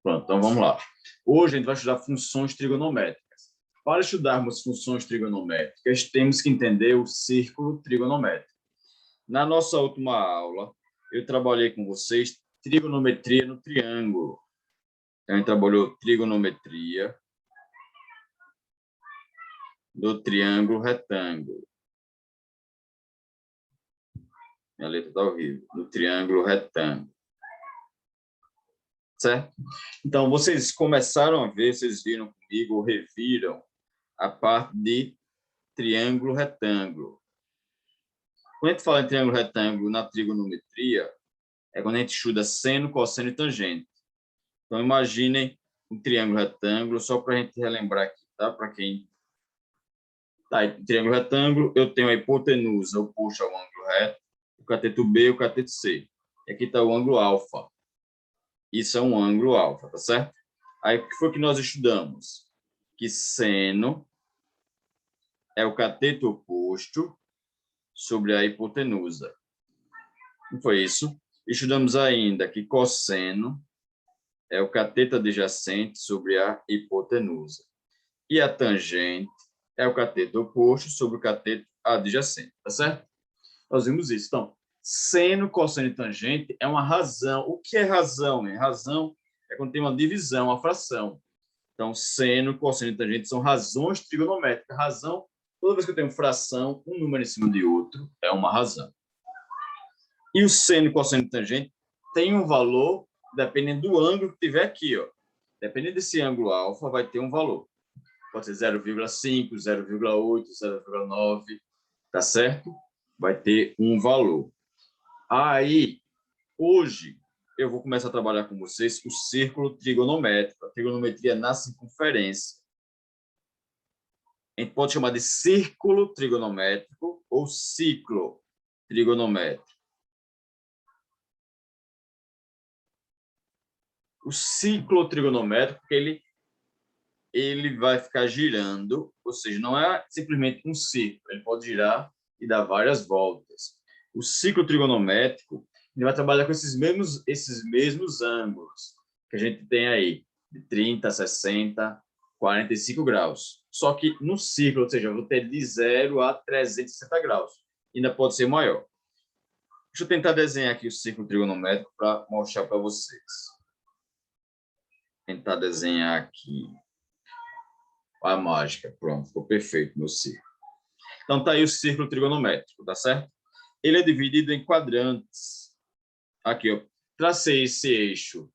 Pronto, então vamos lá. Hoje a gente vai estudar funções trigonométricas. Para estudarmos funções trigonométricas, temos que entender o círculo trigonométrico. Na nossa última aula, eu trabalhei com vocês trigonometria no triângulo. Então, a gente trabalhou trigonometria do triângulo retângulo. Minha letra está horrível. Do triângulo retângulo. Certo? Então, vocês começaram a ver, vocês viram comigo, ou reviram a parte de triângulo retângulo. Quando a gente fala em triângulo retângulo na trigonometria, é quando a gente estuda seno, cosseno e tangente. Então, imaginem um triângulo retângulo, só para a gente relembrar aqui, tá? Para quem tá em triângulo retângulo, eu tenho a hipotenusa oposta ao ângulo reto, o cateto B e o cateto C. E aqui está o ângulo alfa. Isso é um ângulo alfa, tá certo? Aí, o que foi que nós estudamos? Que seno é o cateto oposto sobre a hipotenusa. Não foi isso? Estudamos ainda que cosseno é o cateto adjacente sobre a hipotenusa. E a tangente é o cateto oposto sobre o cateto adjacente, tá certo? Nós vimos isso. Então, seno, cosseno e tangente é uma razão. O que é razão? Razão é quando tem uma divisão, uma fração. Então, seno, cosseno e tangente são razões trigonométricas. Razão, toda vez que eu tenho fração, um número em cima de outro, é uma razão. E o seno, cosseno e tangente tem um valor dependendo do ângulo que tiver aqui, ó. Dependendo desse ângulo alfa, vai ter um valor. Pode ser 0,5, 0,8, 0,9, tá certo? Vai ter um valor. Aí, hoje, eu vou começar a trabalhar com vocês o círculo trigonométrico, a trigonometria na circunferência. A gente pode chamar de círculo trigonométrico ou ciclo trigonométrico. O ciclo trigonométrico, ele vai ficar girando, ou seja, não é simplesmente um círculo, ele pode girar e dar várias voltas. O ciclo trigonométrico, ele vai trabalhar com esses mesmos ângulos que a gente tem aí, de 30, 60, 45 graus. Só que no ciclo, ou seja, eu vou ter de 0 a 360 graus. Ainda pode ser maior. Deixa eu tentar desenhar aqui o ciclo trigonométrico para mostrar para vocês. Tentar desenhar aqui a mágica. Pronto, ficou perfeito no círculo. Então, tá aí o círculo trigonométrico, tá certo? Ele é dividido em quadrantes. Aqui, ó, tracei esse eixo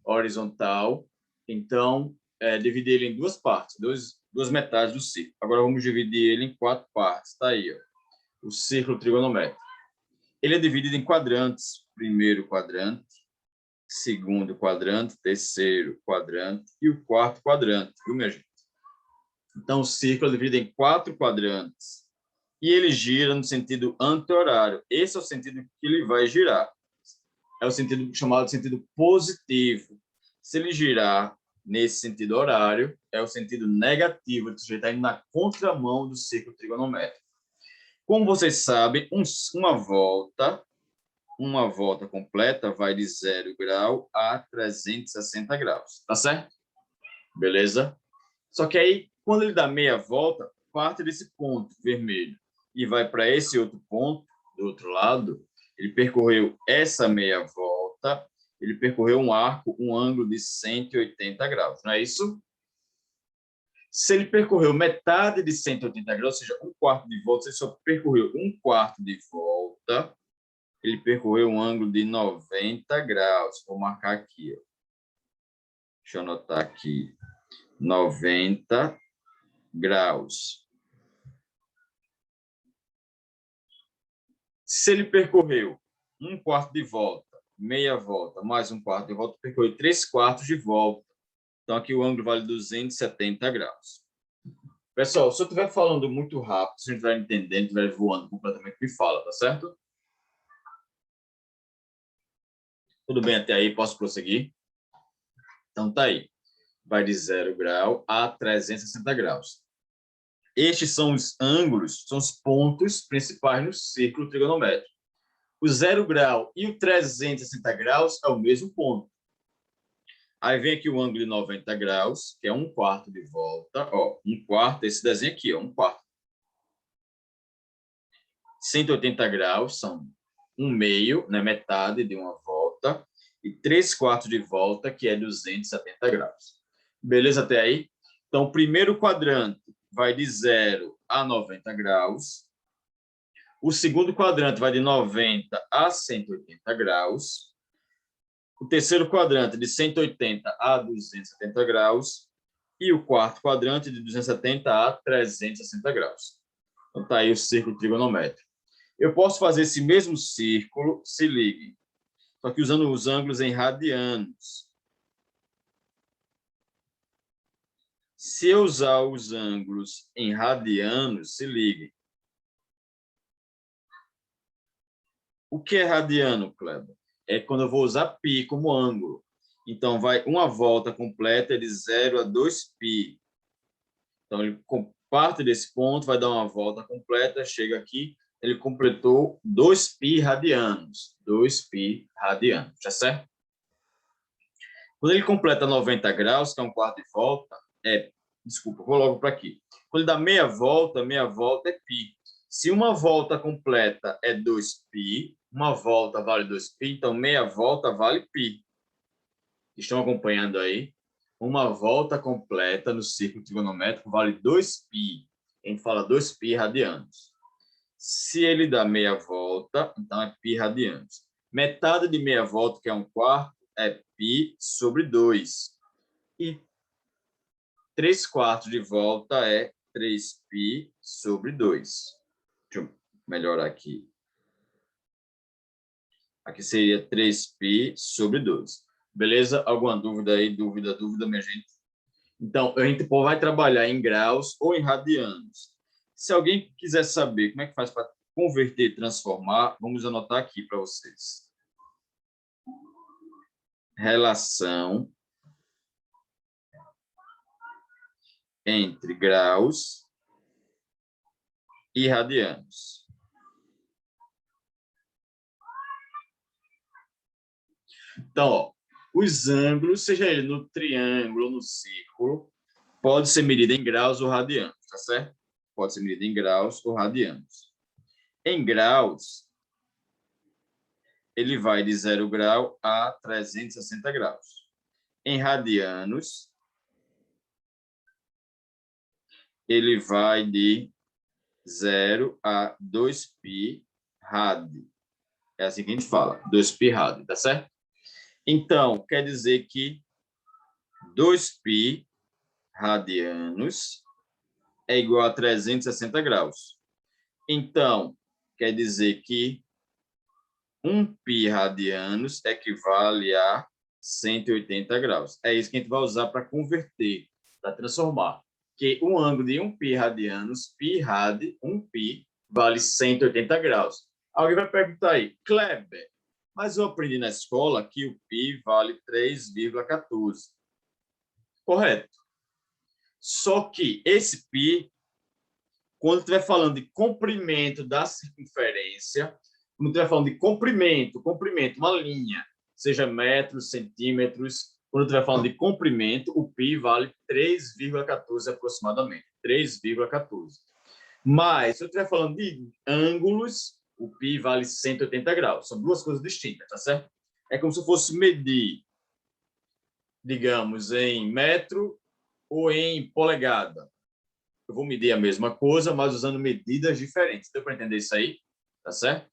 horizontal, então, dividi ele em duas partes, duas metades do círculo. Agora, vamos dividir ele em 4 partes. Tá aí, ó, o círculo trigonométrico. Ele é dividido em quadrantes. Primeiro quadrante, segundo quadrante, terceiro quadrante e o quarto quadrante, viu, minha gente? Então, o círculo é dividido em 4 quadrantes e ele gira no sentido anti-horário. Esse é o sentido que ele vai girar. É o sentido chamado de sentido positivo. Se ele girar nesse sentido horário, é o sentido negativo. Ele está indo na contramão do círculo trigonométrico. Como vocês sabem, uma volta completa vai de 0 grau a 360 graus. Tá certo? Beleza? Só que aí, quando ele dá meia volta, parte desse ponto vermelho e vai para esse outro ponto, do outro lado, ele percorreu essa meia volta, ele percorreu um arco, um ângulo de 180 graus, não é isso? Se ele percorreu metade de 180 graus, ou seja, um quarto de volta, se ele só percorreu um quarto de volta, ele percorreu um ângulo de 90 graus. Vou marcar aqui, ó. Deixa eu anotar aqui. 90 graus. Se ele percorreu um quarto de volta, meia volta, mais um quarto de volta, percorreu 3 quartos de volta. Então, aqui o ângulo vale 270 graus. Pessoal, se eu estiver falando muito rápido, se a gente estiver entendendo, estiver voando completamente, me fala, tá certo? Tudo bem até aí? Posso prosseguir? Então, tá aí. Vai de 0 grau a 360 graus. Estes são os ângulos, são os pontos principais no círculo trigonométrico. O 0 grau e o 360 graus é o mesmo ponto. Aí vem aqui o ângulo de 90 graus, que é 1/4 de volta. Ó, 1/4, esse desenho aqui, ó, 1/4. 180 graus são 1/2, né, metade de uma volta. E 3/4 de volta, que é 270 graus. Beleza até aí? Então, o primeiro quadrante vai de 0 a 90 graus. O segundo quadrante vai de 90 a 180 graus. O terceiro quadrante de 180 a 270 graus. E o quarto quadrante de 270 a 360 graus. Então, está aí o círculo trigonométrico. Eu posso fazer esse mesmo círculo, se ligue, só que usando os ângulos em radianos. Se eu usar os ângulos em radianos, se ligue. O que é radiano, Kleber? É quando eu vou usar π como ângulo. Então, vai uma volta completa de 0 a 2π. Então, ele parte desse ponto, vai dar uma volta completa, chega aqui, ele completou 2π radianos. 2π radianos, tá certo? Quando ele completa 90 graus, que é 1/4 de volta, desculpa, vou logo para aqui. Quando ele dá meia volta é π. Se uma volta completa é 2π, uma volta vale 2π, então meia volta vale π. Estão acompanhando aí? Uma volta completa no círculo trigonométrico vale 2π. A gente fala 2π radianos. Se ele dá meia volta, então é π radianos. Metade de meia volta, que é 1/4, é π sobre 2. E 3/4 de volta é 3π sobre 2. Deixa eu melhorar aqui. Aqui seria 3π sobre 2. Beleza? Alguma dúvida aí? Dúvida, minha gente? Então, a gente vai trabalhar em graus ou em radianos. Se alguém quiser saber como é que faz para converter e transformar, vamos anotar aqui para vocês. Relação entre graus e radianos. Então, ó, os ângulos, seja ele no triângulo ou no círculo, pode ser medido em graus ou radianos, tá certo? Pode ser medido em graus ou radianos. Em graus, ele vai de 0 grau a 360 graus. Em radianos, ele vai de 0 a 2π rad. É assim que a gente fala, 2π rad, tá certo? Então, quer dizer que 2π radianos é igual a 360 graus. Então, quer dizer que 1π radianos equivale a 180 graus. É isso que a gente vai usar para converter, para transformar. Que um ângulo de 1π radianos, π rad, 1π, vale 180 graus. Alguém vai perguntar aí, Kleber, mas eu aprendi na escola que o π vale 3,14. Correto. Só que esse π, quando estiver falando de comprimento da circunferência, quando estiver falando de comprimento, uma linha, seja metros, centímetros, quando estiver falando de comprimento, o π vale 3,14 aproximadamente. 3,14. Mas, se eu estiver falando de ângulos, o π vale 180 graus. São duas coisas distintas, tá certo? É como se eu fosse medir, digamos, em metro ou em polegada. Eu vou medir a mesma coisa, mas usando medidas diferentes. Deu para entender isso aí? Tá certo?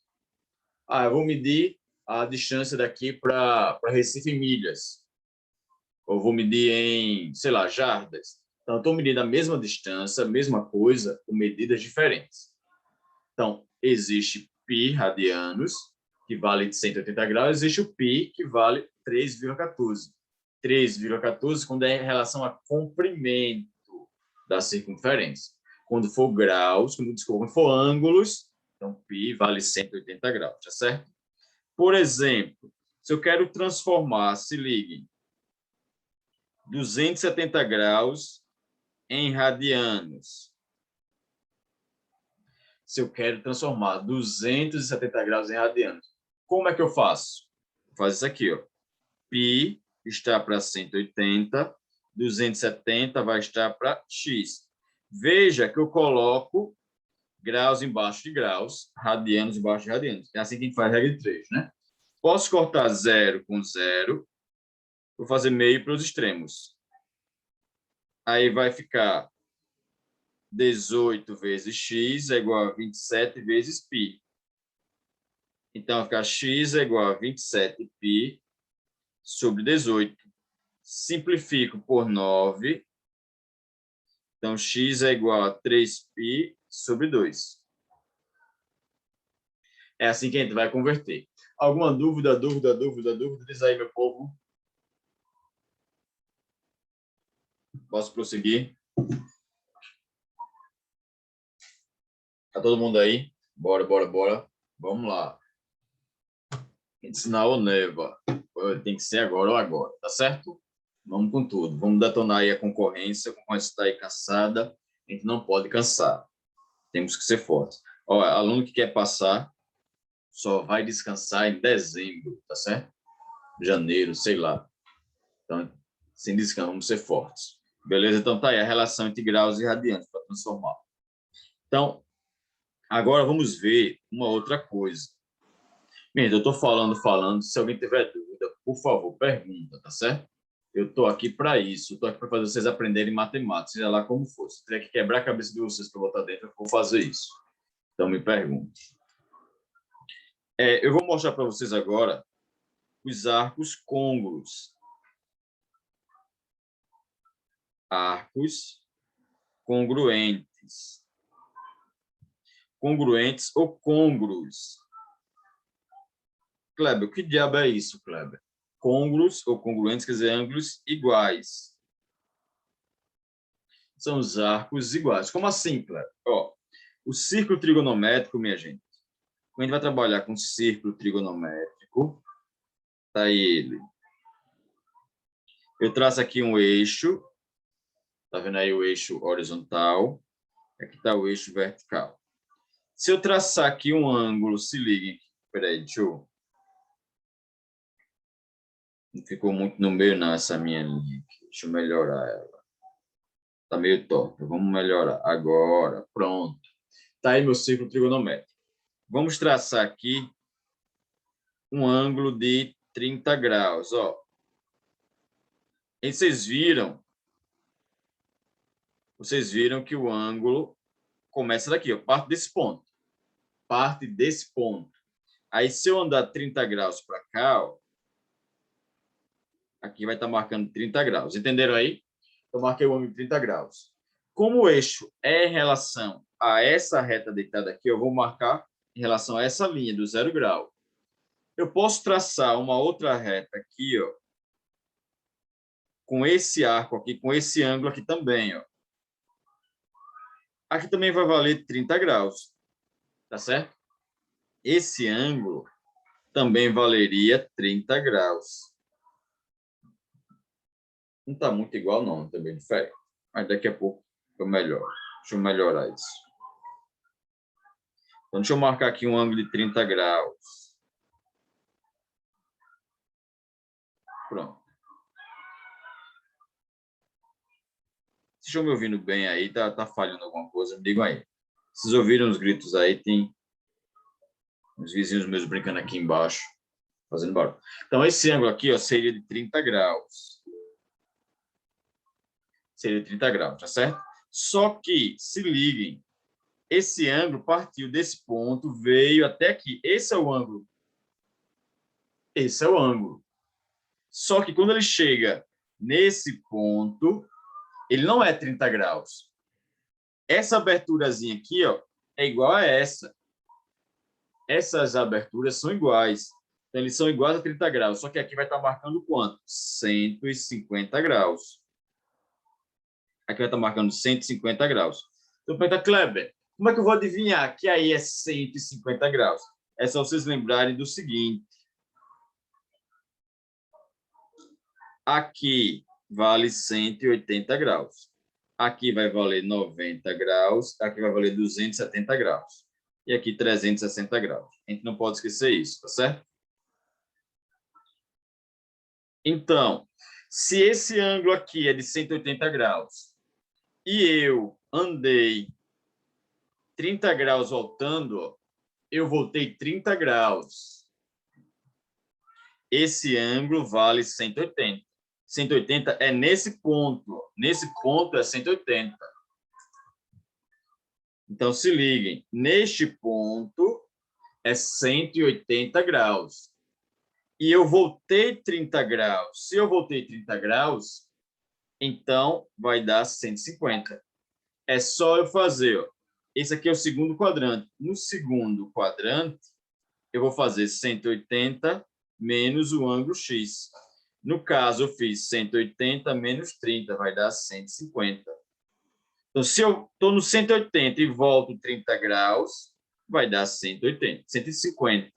Eu vou medir a distância daqui para Recife em milhas. Ou vou medir em, sei lá, jardas. Então, estou medindo a mesma distância, a mesma coisa, com medidas diferentes. Então, existe π radianos, que vale de 180 graus, existe o π, que vale 3,14. 3,14 quando é em relação a comprimento da circunferência. Quando for graus, quando for ângulos, então π vale 180 graus, tá certo? Por exemplo, se eu quero transformar, se ligue, 270 graus em radianos. Se eu quero transformar 270 graus em radianos, como é que eu faço? Vou fazer isso aqui, ó. Π está para 180, 270 vai estar para x. Veja que eu coloco graus embaixo de graus, radianos embaixo de radianos. É assim que a gente faz a regra de 3, né? Posso cortar 0 com 0, vou fazer meio para os extremos. Aí vai ficar 18 vezes x é igual a 27 vezes π. Então, vai ficar x é igual a 27π sobre 18. Simplifico por 9. Então, x é igual a 3π sobre 2. É assim que a gente vai converter. Alguma dúvida? Diz aí, meu povo. Posso prosseguir? Tá todo mundo aí? Bora. Vamos lá. Ensinar o Neva. Tem que ser agora ou agora, tá certo? Vamos com tudo. Vamos detonar aí a concorrência. A concorrência está aí cansada. A gente não pode cansar. Temos que ser fortes. Ó, aluno que quer passar só vai descansar em dezembro, tá certo? Janeiro, sei lá. Então, sem descanso, vamos ser fortes. Beleza? Então, tá aí a relação entre graus e radianos para transformar. Então, agora vamos ver uma outra coisa. Gente, eu estou falando. Se alguém tiver dúvida, por favor, pergunta, tá certo? Eu estou aqui para isso. Estou aqui para fazer vocês aprenderem matemática, seja lá como for. Se tiver que quebrar a cabeça de vocês para botar dentro, eu vou fazer isso. Então, me pergunte. Eu vou mostrar para vocês agora os arcos côngruos. Arcos congruentes. Congruentes ou côngruos. Kleber, o que diabo é isso, Kleber? Côngruos ou congruentes, quer dizer, ângulos iguais. São os arcos iguais. Como assim, Kleber? Ó, o círculo trigonométrico, minha gente, quando a gente vai trabalhar com círculo trigonométrico, tá ele. Eu traço aqui um eixo, tá vendo aí o eixo horizontal, aqui está o eixo vertical. Se eu traçar aqui um ângulo, se liguem, peraí, deixa não ficou muito no meio, não, essa minha linha aqui. Deixa eu melhorar ela. Tá meio torta. Vamos melhorar. Agora, pronto. Tá aí meu círculo trigonométrico. Vamos traçar aqui um ângulo de 30 graus. Ó. E vocês viram que o ângulo começa daqui, ó, parte desse ponto. Parte desse ponto. Aí, se eu andar 30 graus para cá, ó, aqui vai estar marcando 30 graus. Entenderam aí? Eu marquei o ângulo de 30 graus. Como o eixo é em relação a essa reta deitada aqui, eu vou marcar em relação a essa linha do 0 grau. Eu posso traçar uma outra reta aqui, ó, com esse arco aqui, com esse ângulo aqui também, ó. Aqui também vai valer 30 graus, tá certo? Esse ângulo também valeria 30 graus. Não está muito igual, não, também diferente. Mas daqui a pouco eu melhoro. Deixa eu melhorar isso. Então, deixa eu marcar aqui um ângulo de 30 graus. Pronto. Vocês estão me ouvindo bem aí? Tá falhando alguma coisa? Me digam aí. Vocês ouviram os gritos aí? Tem uns vizinhos meus brincando aqui embaixo, fazendo barulho. Então, esse ângulo aqui, ó, seria de 30 graus. Seria de 30 graus, tá certo? Só que, se liguem, esse ângulo partiu desse ponto, veio até aqui. Esse é o ângulo. Esse é o ângulo. Só que quando ele chega nesse ponto, ele não é 30 graus. Essa aberturazinha aqui, ó, é igual a essa. Essas aberturas são iguais. Então, eles são iguais a 30 graus. Só que aqui vai estar marcando quanto? 150 graus. Aqui vai estar marcando 150 graus. Então, pergunta, Kleber, como é que eu vou adivinhar que aí é 150 graus? É só vocês lembrarem do seguinte. Aqui vale 180 graus. Aqui vai valer 90 graus. Aqui vai valer 270 graus. E aqui 360 graus. A gente não pode esquecer isso, tá certo? Então, se esse ângulo aqui é de 180 graus e eu andei 30 graus voltando, ó, eu voltei 30 graus. Esse ângulo vale 180. 180 é nesse ponto. Ó. Nesse ponto é 180. Então, se liguem. Neste ponto é 180 graus. E eu voltei 30 graus. Se eu voltei 30 graus, então vai dar 150. É só eu fazer. Ó. Esse aqui é o segundo quadrante. No segundo quadrante, eu vou fazer 180 menos o ângulo X. No caso, eu fiz 180 menos 30, vai dar 150. Então, se eu estou no 180 e volto 30 graus, vai dar 180, 150.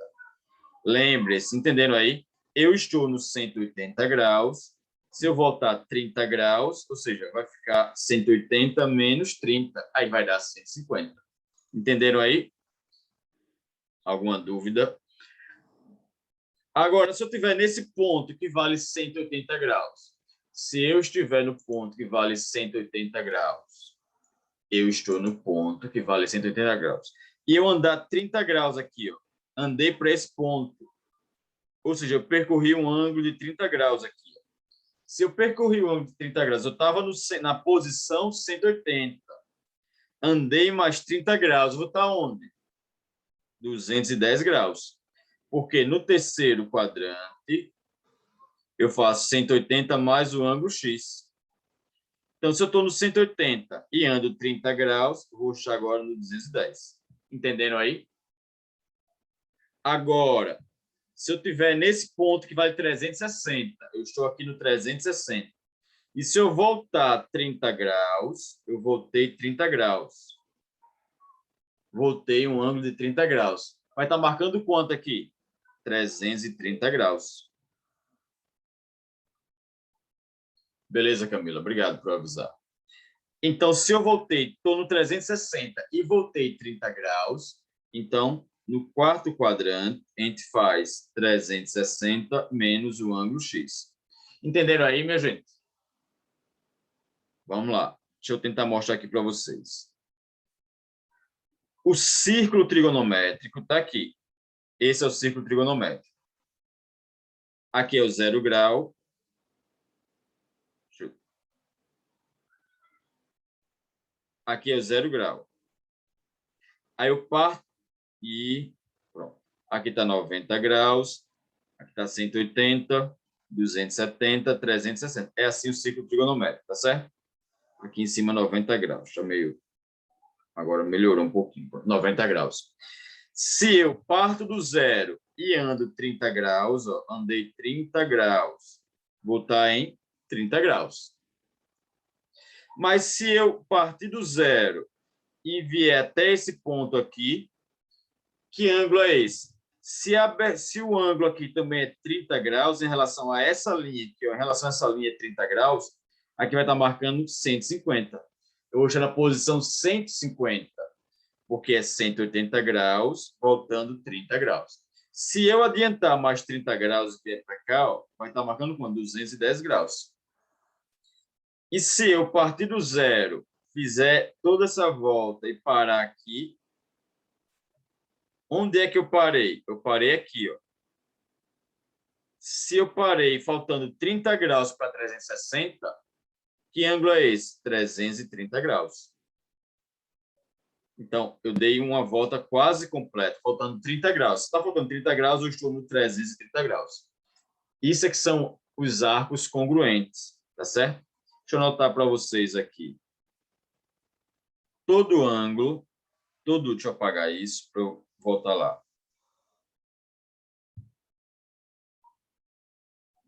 Lembre-se, entenderam aí? Eu estou no 180 graus. Se eu voltar 30 graus, ou seja, vai ficar 180 menos 30, aí vai dar 150. Entenderam aí? Alguma dúvida? Agora, se eu estiver nesse ponto que vale 180 graus, se eu estiver no ponto que vale 180 graus, eu estou no ponto que vale 180 graus. E eu andar 30 graus aqui, ó, andei para esse ponto, ou seja, eu percorri um ângulo de 30 graus aqui. Ó. Se eu percorri um ângulo de 30 graus, eu estava na posição 180, andei mais 30 graus, vou estar onde? 210 graus. Porque no terceiro quadrante, eu faço 180 mais o ângulo X. Então, se eu estou no 180 e ando 30 graus, vou achar agora no 210. Entenderam aí? Agora, se eu estiver nesse ponto que vale 360, eu estou aqui no 360. E se eu voltar 30 graus, eu voltei 30 graus. Voltei um ângulo de 30 graus. Vai estar marcando quanto aqui? 330 graus. Beleza, Camila? Obrigado por avisar. Então, se eu voltei, estou no 360 e voltei 30 graus, então, no quarto quadrante, a gente faz 360 menos o ângulo X. Entenderam aí, minha gente? Vamos lá. Deixa eu tentar mostrar aqui para vocês. O círculo trigonométrico está aqui. Esse é o círculo trigonométrico. Aqui é o 0 grau. Aqui é o 0 grau. Aí eu parto e pronto. Aqui está 90 graus. Aqui está 180, 270, 360. É assim o ciclo trigonométrico, tá certo? Aqui em cima, 90 graus. Está meio... Agora melhorou um pouquinho. 90 graus. Se eu parto do zero e ando 30 graus, ó, andei 30 graus, vou estar em 30 graus. Mas se eu partir do zero e vier até esse ponto aqui, que ângulo é esse? Se o ângulo aqui também é 30 graus em relação a essa linha aqui, ó, em relação a essa linha é 30 graus, aqui vai estar marcando 150. Eu vou estar na posição 150, porque é 180 graus, voltando 30 graus. Se eu adiantar mais 30 graus e vier para cá, ó, vai estar marcando quanto? 210 graus. E se eu partir do zero, fizer toda essa volta e parar aqui, onde é que eu parei? Eu parei aqui, ó. Se eu parei faltando 30 graus para 360, que ângulo é esse? 330 graus. Então, eu dei uma volta quase completa, faltando 30 graus. Se está faltando 30 graus, eu estou no 330 graus. Isso é que são os arcos congruentes, tá certo? Deixa eu anotar para vocês aqui. Todo ângulo, deixa eu apagar isso para eu voltar lá.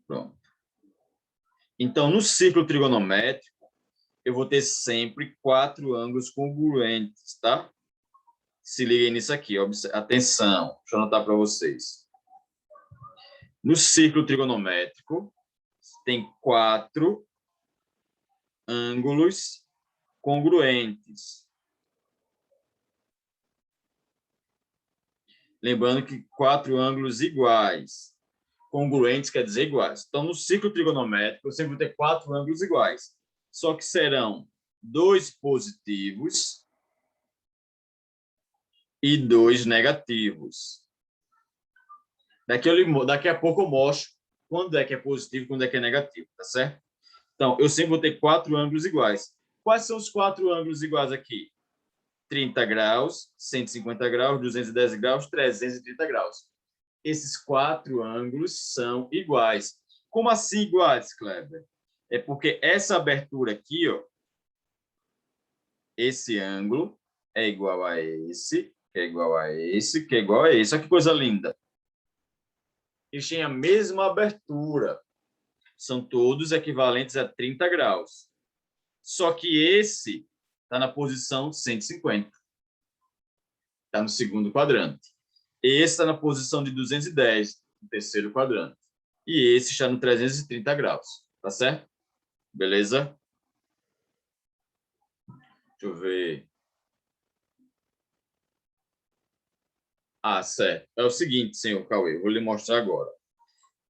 Pronto. Então, no círculo trigonométrico, eu vou ter sempre 4 ângulos congruentes, tá? Se liguem nisso aqui, atenção, deixa eu anotar para vocês. No círculo trigonométrico, tem 4 ângulos congruentes. Lembrando que 4 ângulos iguais. Congruentes quer dizer iguais. Então, no ciclo trigonométrico, eu sempre vou ter 4 ângulos iguais. Só que serão 2 positivos e 2 negativos. Daqui a pouco eu mostro quando é que é positivo e quando é que é negativo, tá certo? Então, eu sempre vou ter 4 ângulos iguais. Quais são os 4 ângulos iguais aqui? 30 graus, 150 graus, 210 graus, 330 graus. Esses 4 ângulos são iguais. Como assim iguais, Kleber? É porque essa abertura aqui, ó, esse ângulo é igual a esse, que é igual a esse, que é igual a esse. Olha que coisa linda. Eles têm a mesma abertura. São todos equivalentes a 30 graus. Só que esse está na posição 150. Está no segundo quadrante. Esse está na posição de 210, no terceiro quadrante. E esse está no 330 graus. Tá certo? Beleza? Deixa eu ver. Ah, certo. É o seguinte, senhor Cauê, vou lhe mostrar agora.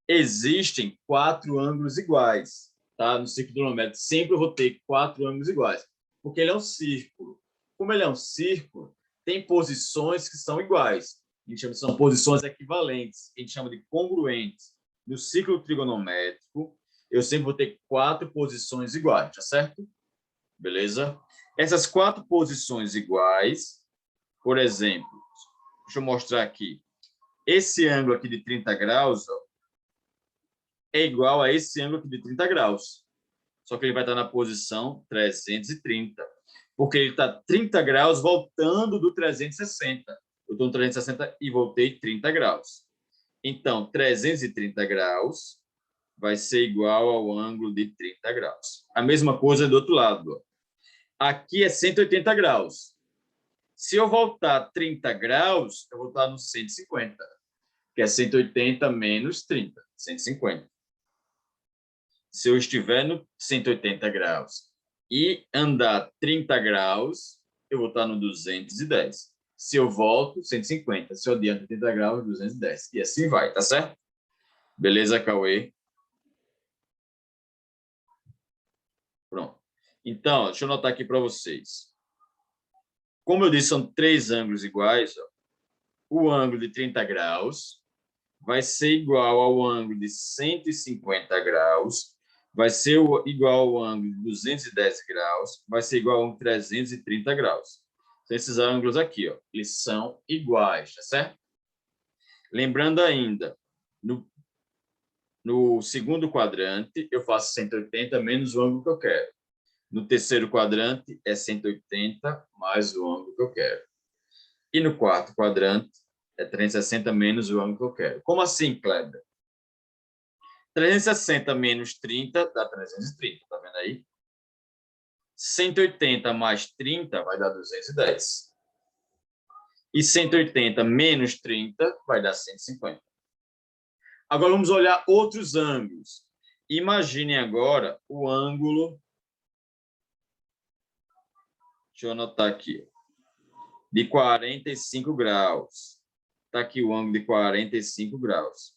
Existem 4 ângulos iguais, tá? No ciclo trigonométrico sempre eu vou ter 4 ângulos iguais, porque ele é um círculo. Como ele é um círculo, tem posições que são iguais. A gente chama de são posições equivalentes, a gente chama de congruentes. No ciclo trigonométrico, eu sempre vou ter 4 posições iguais, tá certo? Beleza? Essas 4 posições iguais, por exemplo, deixa eu mostrar aqui. Esse ângulo aqui de 30 graus, ó, é igual a esse ângulo aqui de 30 graus. Só que ele vai estar na posição 330. Porque ele está 30 graus voltando do 360. Eu estou no 360 e voltei 30 graus. Então, 330 graus vai ser igual ao ângulo de 30 graus. A mesma coisa do outro lado. Ó. Aqui é 180 graus. Se eu voltar 30 graus, eu vou estar no 150, que é 180 menos 30, 150. Se eu estiver no 180 graus e andar 30 graus, eu vou estar no 210. Se eu volto, 150. Se eu adianto 30 graus, 210. E assim vai, tá certo? Beleza, Cauê? Pronto. Então, deixa eu anotar aqui para vocês. Como eu disse, são 3 ângulos iguais. Ó. O ângulo de 30 graus vai ser igual ao ângulo de 150 graus, vai ser igual ao ângulo de 210 graus, vai ser igual ao 330 graus. Então, esses ângulos aqui, ó, eles são iguais, tá certo? Lembrando ainda, no segundo quadrante, eu faço 180 menos o ângulo que eu quero. No terceiro quadrante, é 180 mais o ângulo que eu quero. E no quarto quadrante, é 360 menos o ângulo que eu quero. Como assim, Kleber? 360 menos 30 dá 330, tá vendo aí? 180 mais 30 vai dar 210. E 180 menos 30 vai dar 150. Agora vamos olhar outros ângulos. Imaginem agora o ângulo. Deixa eu anotar aqui. De 45 graus. Está aqui o ângulo de 45 graus.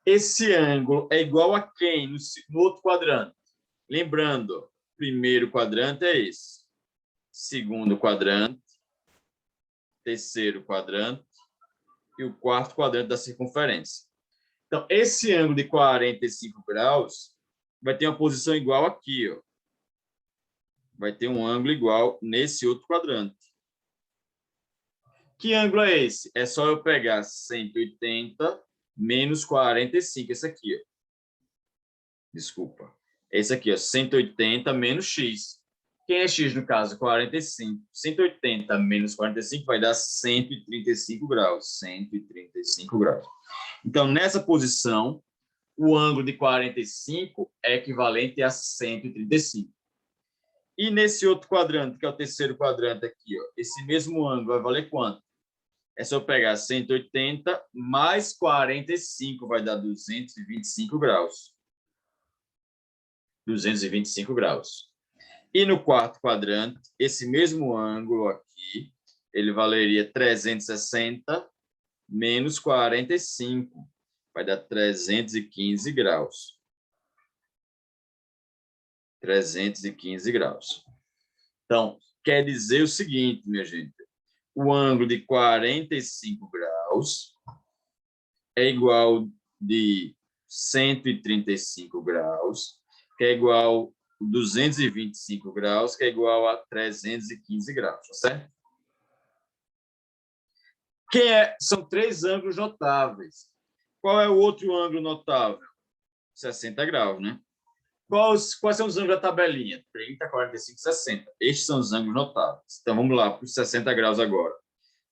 Esse ângulo é igual a quem no outro quadrante? Lembrando, primeiro quadrante é esse. Segundo quadrante. Terceiro quadrante. E o quarto quadrante da circunferência. Então, esse ângulo de 45 graus vai ter uma posição igual aqui, ó. Vai ter um ângulo igual nesse outro quadrante. Que ângulo é esse? É só eu pegar 180 menos 45, esse aqui, ó. Desculpa. Esse aqui, ó, 180 menos x. Quem é x no caso? 45. 180 menos 45 vai dar 135 graus. 135 graus. Então, nessa posição, o ângulo de 45 é equivalente a 135. E nesse outro quadrante, que é o terceiro quadrante aqui, ó, esse mesmo ângulo vai valer quanto? É só eu pegar 180 mais 45, vai dar 225 graus. 225 graus. E no quarto quadrante, esse mesmo ângulo aqui, ele valeria 360 menos 45. vai dar 315 graus. 315 graus. Então, quer dizer o seguinte, minha gente. O ângulo de 45 graus é igual de 135 graus, que é igual a 225 graus, que é igual a 315 graus, tá certo? São três ângulos notáveis. Qual é o outro ângulo notável? 60 graus, né? Quais são os ângulos da tabelinha? 30, 45, 60. Estes são os ângulos notáveis. Então, vamos lá para os 60 graus agora.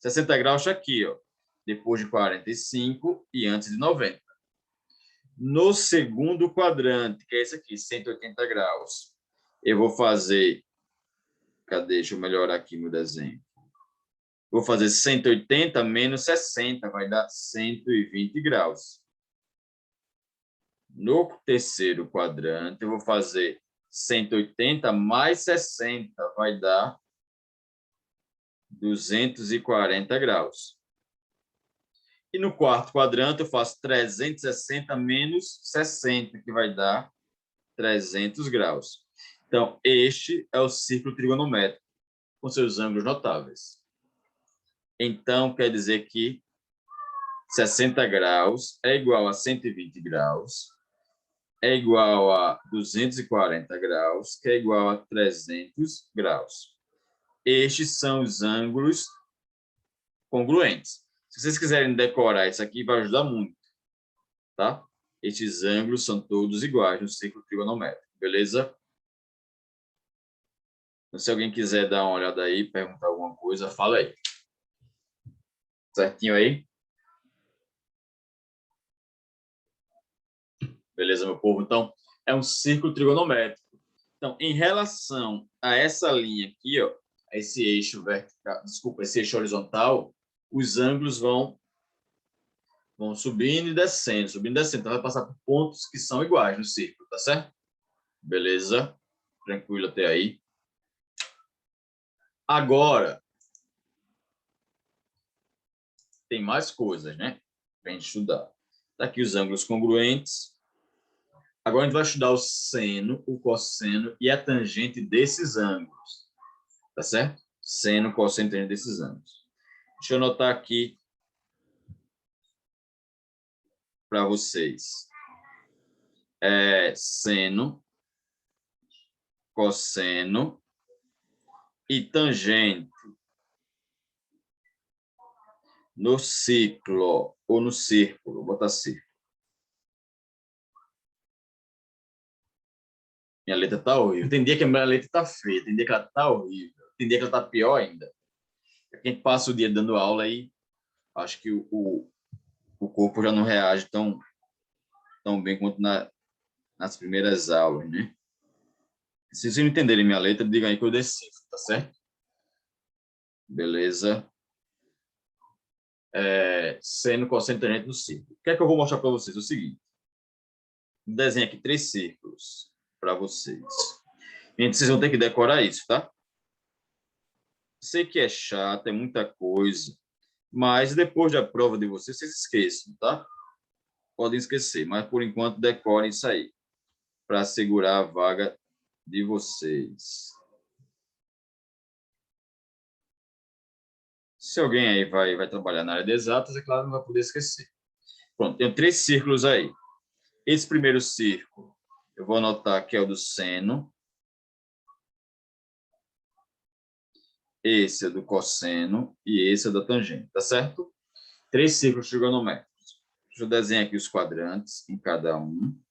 60 graus está aqui, ó, depois de 45 e antes de 90. No segundo quadrante, que é esse aqui, 180 graus, eu vou fazer... Cadê? Deixa eu melhorar aqui meu desenho. Vou fazer 180 menos 60, vai dar 120 graus. No terceiro quadrante, eu vou fazer 180 mais 60, vai dar 240 graus. E no quarto quadrante, eu faço 360 menos 60, que vai dar 300 graus. Então, este é o círculo trigonométrico, com seus ângulos notáveis. Então, quer dizer que 60 graus é igual a 120 graus, é igual a 240 graus, que é igual a 300 graus. Estes são os ângulos congruentes. Se vocês quiserem decorar isso aqui, vai ajudar muito, tá? Estes ângulos são todos iguais no círculo trigonométrico, beleza? Então, se alguém quiser dar uma olhada aí, perguntar alguma coisa, fala aí. Certinho aí? Beleza, meu povo? Então, é um círculo trigonométrico. Então, em relação a essa linha aqui, ó, esse eixo vertical, desculpa, esse eixo horizontal, os ângulos vão subindo e descendo, subindo e descendo. Então, vai passar por pontos que são iguais no círculo, tá certo? Beleza? Tranquilo até aí. Agora, tem mais coisas, né? Para a gente estudar. Tá aqui os ângulos congruentes. Agora a gente vai estudar o seno, o cosseno e a tangente desses ângulos. Tá certo? Seno, cosseno e tangente desses ângulos. Deixa eu anotar aqui para vocês. Seno, cosseno e tangente no ciclo ou no círculo. Vou botar círculo. Minha letra tá horrível. Tem dia que a minha letra tá feia, tem dia que ela tá horrível, tem dia que ela tá pior ainda. A gente passa o dia dando aula e acho que o corpo já não reage tão bem quanto nas primeiras aulas, né? Se vocês não entenderem minha letra, digam aí que eu decifro, tá certo? Beleza? Seno, cosseno, tangente do círculo. O que é que eu vou mostrar para vocês? É o seguinte. Desenho aqui 3 círculos para vocês. Gente, vocês vão ter que decorar isso, tá? Sei que é chato, é muita coisa, mas depois da prova de vocês esqueçam, tá? Podem esquecer, mas por enquanto decorem isso aí, para segurar a vaga de vocês. Se alguém aí vai trabalhar na área de exatas, é claro, não vai poder esquecer. Pronto, tem 3 círculos aí. Esse primeiro círculo, eu vou anotar que é o do seno. Esse é do cosseno e esse é da tangente, tá certo? 3 círculos trigonométricos. Deixa eu desenhar aqui os quadrantes em cada um.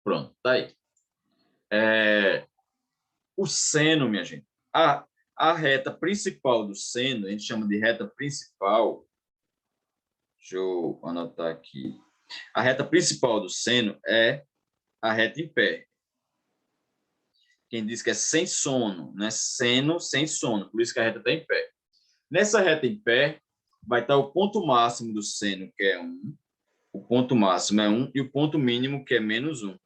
Pronto, tá aí. O seno, minha gente, a reta principal do seno, a gente chama de reta principal. Deixa eu anotar aqui. A reta principal do seno é a reta em pé. Quem diz que é sem sono, né? Seno sem sono, por isso que a reta está em pé. Nessa reta em pé, vai estar o ponto máximo do seno, que é 1. O ponto máximo é 1 e o ponto mínimo, que é -1.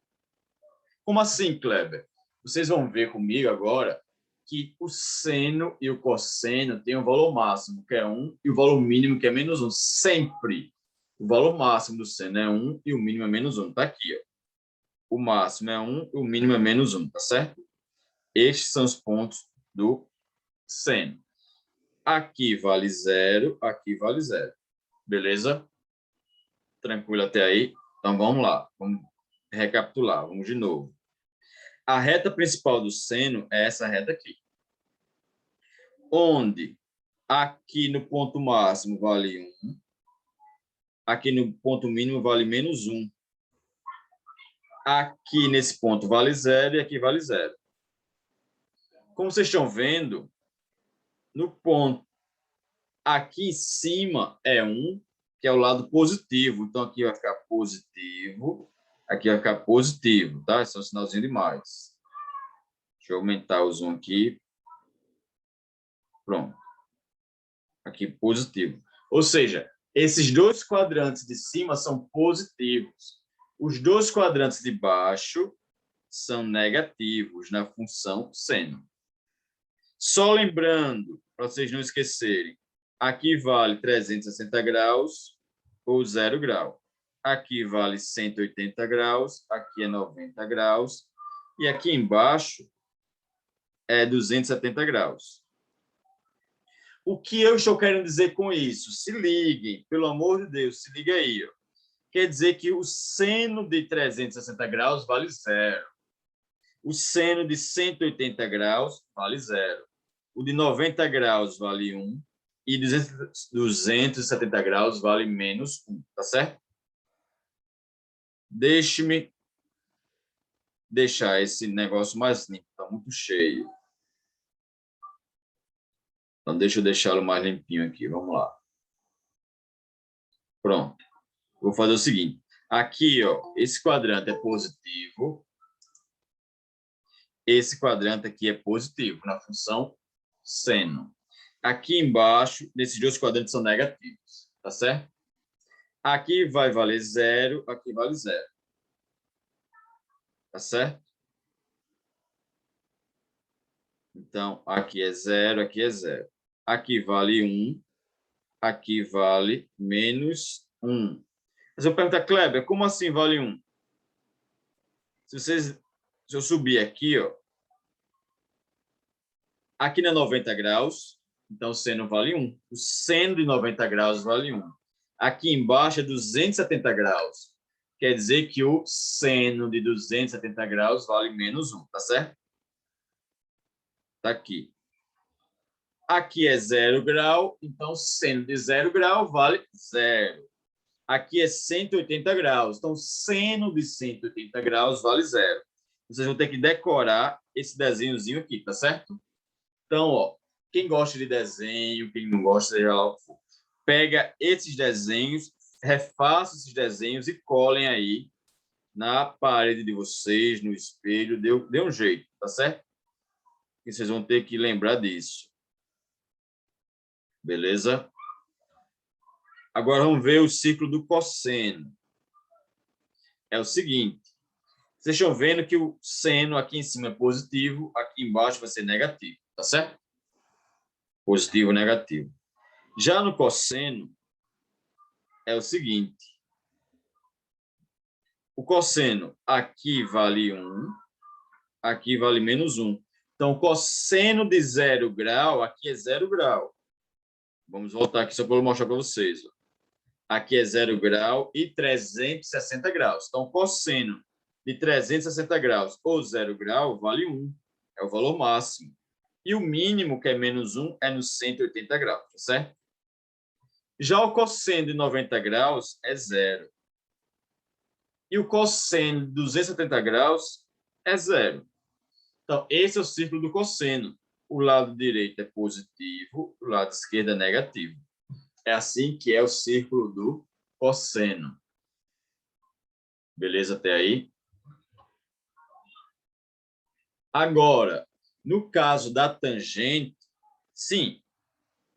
Como assim, Kleber? Vocês vão ver comigo agora que o seno e o cosseno têm um valor máximo, que é 1, e o valor mínimo, que é menos 1. Sempre o valor máximo do seno é 1 e o mínimo é menos 1. Está aqui. Ó. O máximo é 1 e o mínimo é menos 1. Tá certo? Estes são os pontos do seno. Aqui vale 0, aqui vale 0. Beleza? Tranquilo até aí? Então, vamos lá. Vamos recapitular. Vamos de novo. A reta principal do seno é essa reta aqui. Onde aqui no ponto máximo vale 1, aqui no ponto mínimo vale menos 1. Aqui nesse ponto vale 0 e aqui vale 0. Como vocês estão vendo, no ponto aqui em cima é 1, que é o lado positivo. Então, aqui vai ficar positivo, aqui vai ficar positivo, tá? Esse é um sinalzinho de mais. Deixa eu aumentar o zoom aqui. Pronto. Aqui, positivo. Ou seja, esses dois quadrantes de cima são positivos. Os dois quadrantes de baixo são negativos na função seno. Só lembrando, para vocês não esquecerem, aqui vale 360 graus ou 0 grau. Aqui vale 180 graus, aqui é 90 graus. E aqui embaixo é 270 graus. O que eu estou querendo dizer com isso? Se liguem, pelo amor de Deus, se liga aí. Ó. Quer dizer que o seno de 360 graus vale 0. O seno de 180 graus vale 0. O de 90 graus vale 1. E 270 graus vale menos 1. Tá certo? Deixe-me deixar esse negócio mais limpo. Está muito cheio. Então, deixa eu deixá-lo mais limpinho aqui. Vamos lá. Pronto. Vou fazer o seguinte. Aqui, ó, esse quadrante é positivo. Esse quadrante aqui é positivo na função seno. Aqui embaixo, nesses dois quadrantes são negativos. Tá certo? Aqui vai valer 0, aqui vale 0. Tá certo? Então, aqui é 0, aqui é 0. Aqui vale 1, aqui vale menos 1. Mas eu pergunto, Kleber, como assim vale 1? Se eu subir aqui, ó, aqui não é 90 graus, então o seno vale 1. O seno de 90 graus vale 1. Aqui embaixo é 270 graus. Quer dizer que o seno de 270 graus vale menos 1, tá certo? Tá aqui. Aqui é 0 grau, então seno de 0 grau vale 0. Aqui é 180 graus, então seno de 180 graus vale 0. Vocês vão ter que decorar esse desenhozinho aqui, tá certo? Então, ó, quem gosta de desenho, quem não gosta, seja lá o que for, pega esses desenhos, refaça esses desenhos e colhem aí na parede de vocês, no espelho, dê um jeito, tá certo? E vocês vão ter que lembrar disso. Beleza? Agora vamos ver o ciclo do cosseno. É o seguinte, vocês estão vendo que o seno aqui em cima é positivo, aqui embaixo vai ser negativo, tá certo? Positivo, negativo. Já no cosseno, é o seguinte, o cosseno aqui vale 1, aqui vale menos 1. Então, o cosseno de 0 grau, aqui é 0 grau. Vamos voltar aqui só para eu mostrar para vocês. Ó. Aqui é 0 grau e 360 graus. Então, o cosseno de 360 graus ou 0 grau vale 1. É o valor máximo. E o mínimo, que é menos 1, é nos 180 graus, tá certo? Já o cosseno de 90 graus é 0. E o cosseno de 270 graus é 0. Então, esse é o círculo do cosseno. O lado direito é positivo, o lado esquerdo é negativo. É assim que é o círculo do cosseno. Beleza até aí? Agora, no caso da tangente, sim,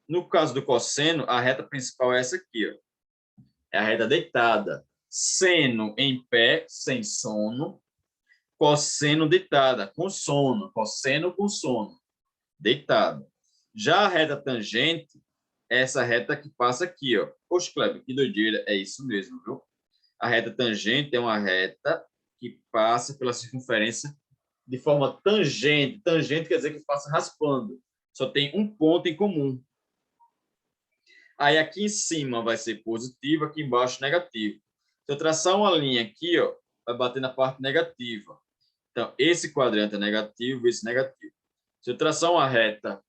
no caso do cosseno, a reta principal é essa aqui, ó. É a reta deitada. Seno em pé, sem sono. Cosseno deitada, com sono. Cosseno com sono. deitada. Já a reta tangente, essa reta que passa aqui, ó. Poxa, Kleber, que doideira, é isso mesmo, viu? A reta tangente é uma reta que passa pela circunferência de forma tangente. Tangente quer dizer que passa raspando. Só tem um ponto em comum. Aí aqui em cima vai ser positivo, aqui embaixo negativo. Se eu traçar uma linha aqui, ó, vai bater na parte negativa. Então, esse quadrante é negativo, esse negativo. Se eu traçar uma reta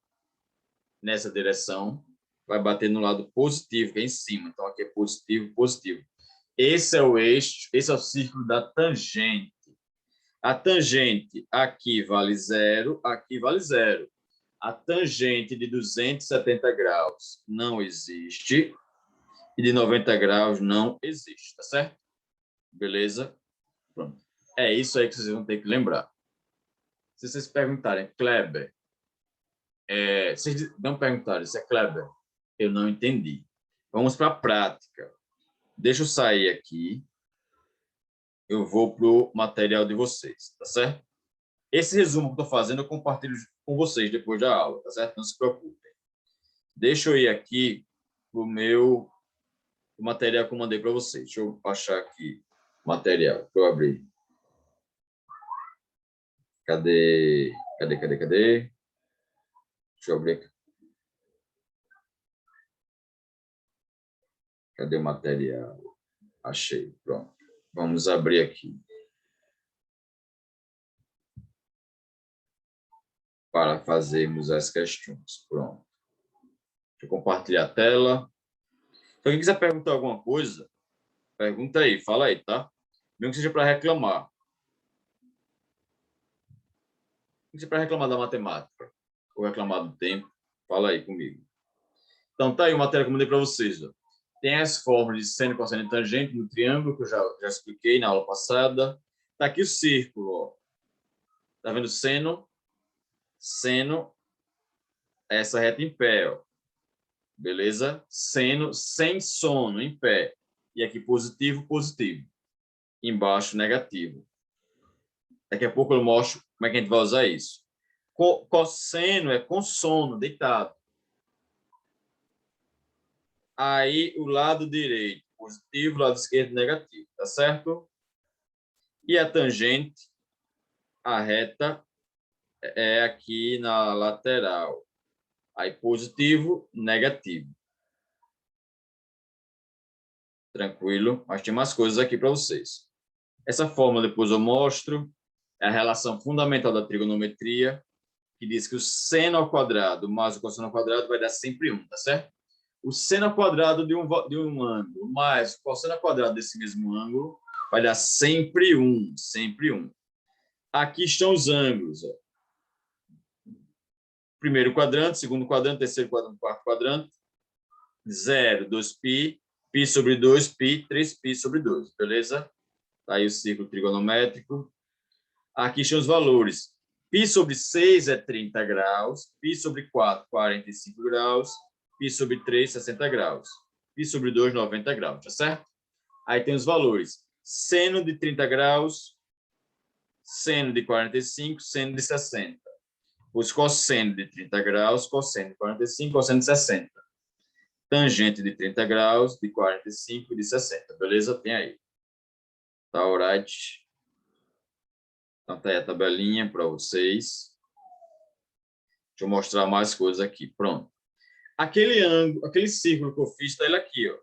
nessa direção, vai bater no lado positivo, que é em cima. Então, aqui é positivo, positivo. Esse é o eixo, esse é o círculo da tangente. A tangente aqui vale zero, aqui vale zero. A tangente de 270 graus não existe e de 90 graus não existe, tá certo? Beleza? Pronto. É isso aí que vocês vão ter que lembrar. Se vocês perguntarem, Kleber, vocês não perguntarem se é Kleber, eu não entendi. Vamos para a prática. Deixa eu sair aqui. Eu vou para o material de vocês, tá certo? Esse resumo que eu estou fazendo, eu compartilho com vocês depois da aula, tá certo? Não se preocupem. Deixa eu ir aqui para o meu material que eu mandei para vocês. Deixa eu achar aqui o material que eu abri. Cadê? Deixa eu abrir aqui. Cadê o material? Achei, pronto. Vamos abrir aqui. Para fazermos as questões. Pronto. Deixa eu compartilhar a tela. Se alguém quiser perguntar alguma coisa, pergunta aí, fala aí, tá? Mesmo que seja para reclamar. Mesmo que seja para reclamar da matemática, ou reclamar do tempo, fala aí comigo. Então, tá aí o material que eu mandei para vocês. Ó. Tem as fórmulas de seno, cosseno e tangente no triângulo, que eu já expliquei na aula passada. Tá aqui o círculo, ó. Tá vendo seno? Seno, essa reta em pé, ó. Beleza? Seno sem sono, em pé. E aqui positivo, positivo. Embaixo, negativo. Daqui a pouco eu mostro como é que a gente vai usar isso. Cosseno é com sono, deitado. Aí o lado direito positivo, o lado esquerdo negativo, tá certo? E a tangente, a reta, é aqui na lateral. Aí positivo, negativo. Tranquilo? Mas tem mais coisas aqui para vocês. Essa fórmula depois eu mostro. É a relação fundamental da trigonometria, que diz que o seno ao quadrado mais o cosseno ao quadrado vai dar sempre 1, tá certo? O seno ao quadrado de um ângulo mais o cosseno ao quadrado desse mesmo ângulo vai dar sempre 1, sempre 1. Aqui estão os ângulos. Ó. Primeiro quadrante, segundo quadrante, terceiro quadrante, quarto quadrante. 0, 2π, π sobre 2, π, 3π sobre 2, beleza? Tá aí o círculo trigonométrico. Aqui estão os valores. Π sobre 6 é 30 graus, π sobre 4, 45 graus, π sobre 3, 60 graus, π sobre 2, 90 graus, tá certo? Aí tem os valores. Seno de 30 graus, seno de 45, seno de 60. Os cosseno de 30 graus, cosseno de 45, cosseno de 60. Tangente de 30 graus, de 45 e de 60, beleza? Tem aí. Tá, alright. Então, tá aí a tabelinha para vocês. Deixa eu mostrar mais coisas aqui. Pronto. Aquele ângulo, aquele círculo que eu fiz, está ele aqui, ó.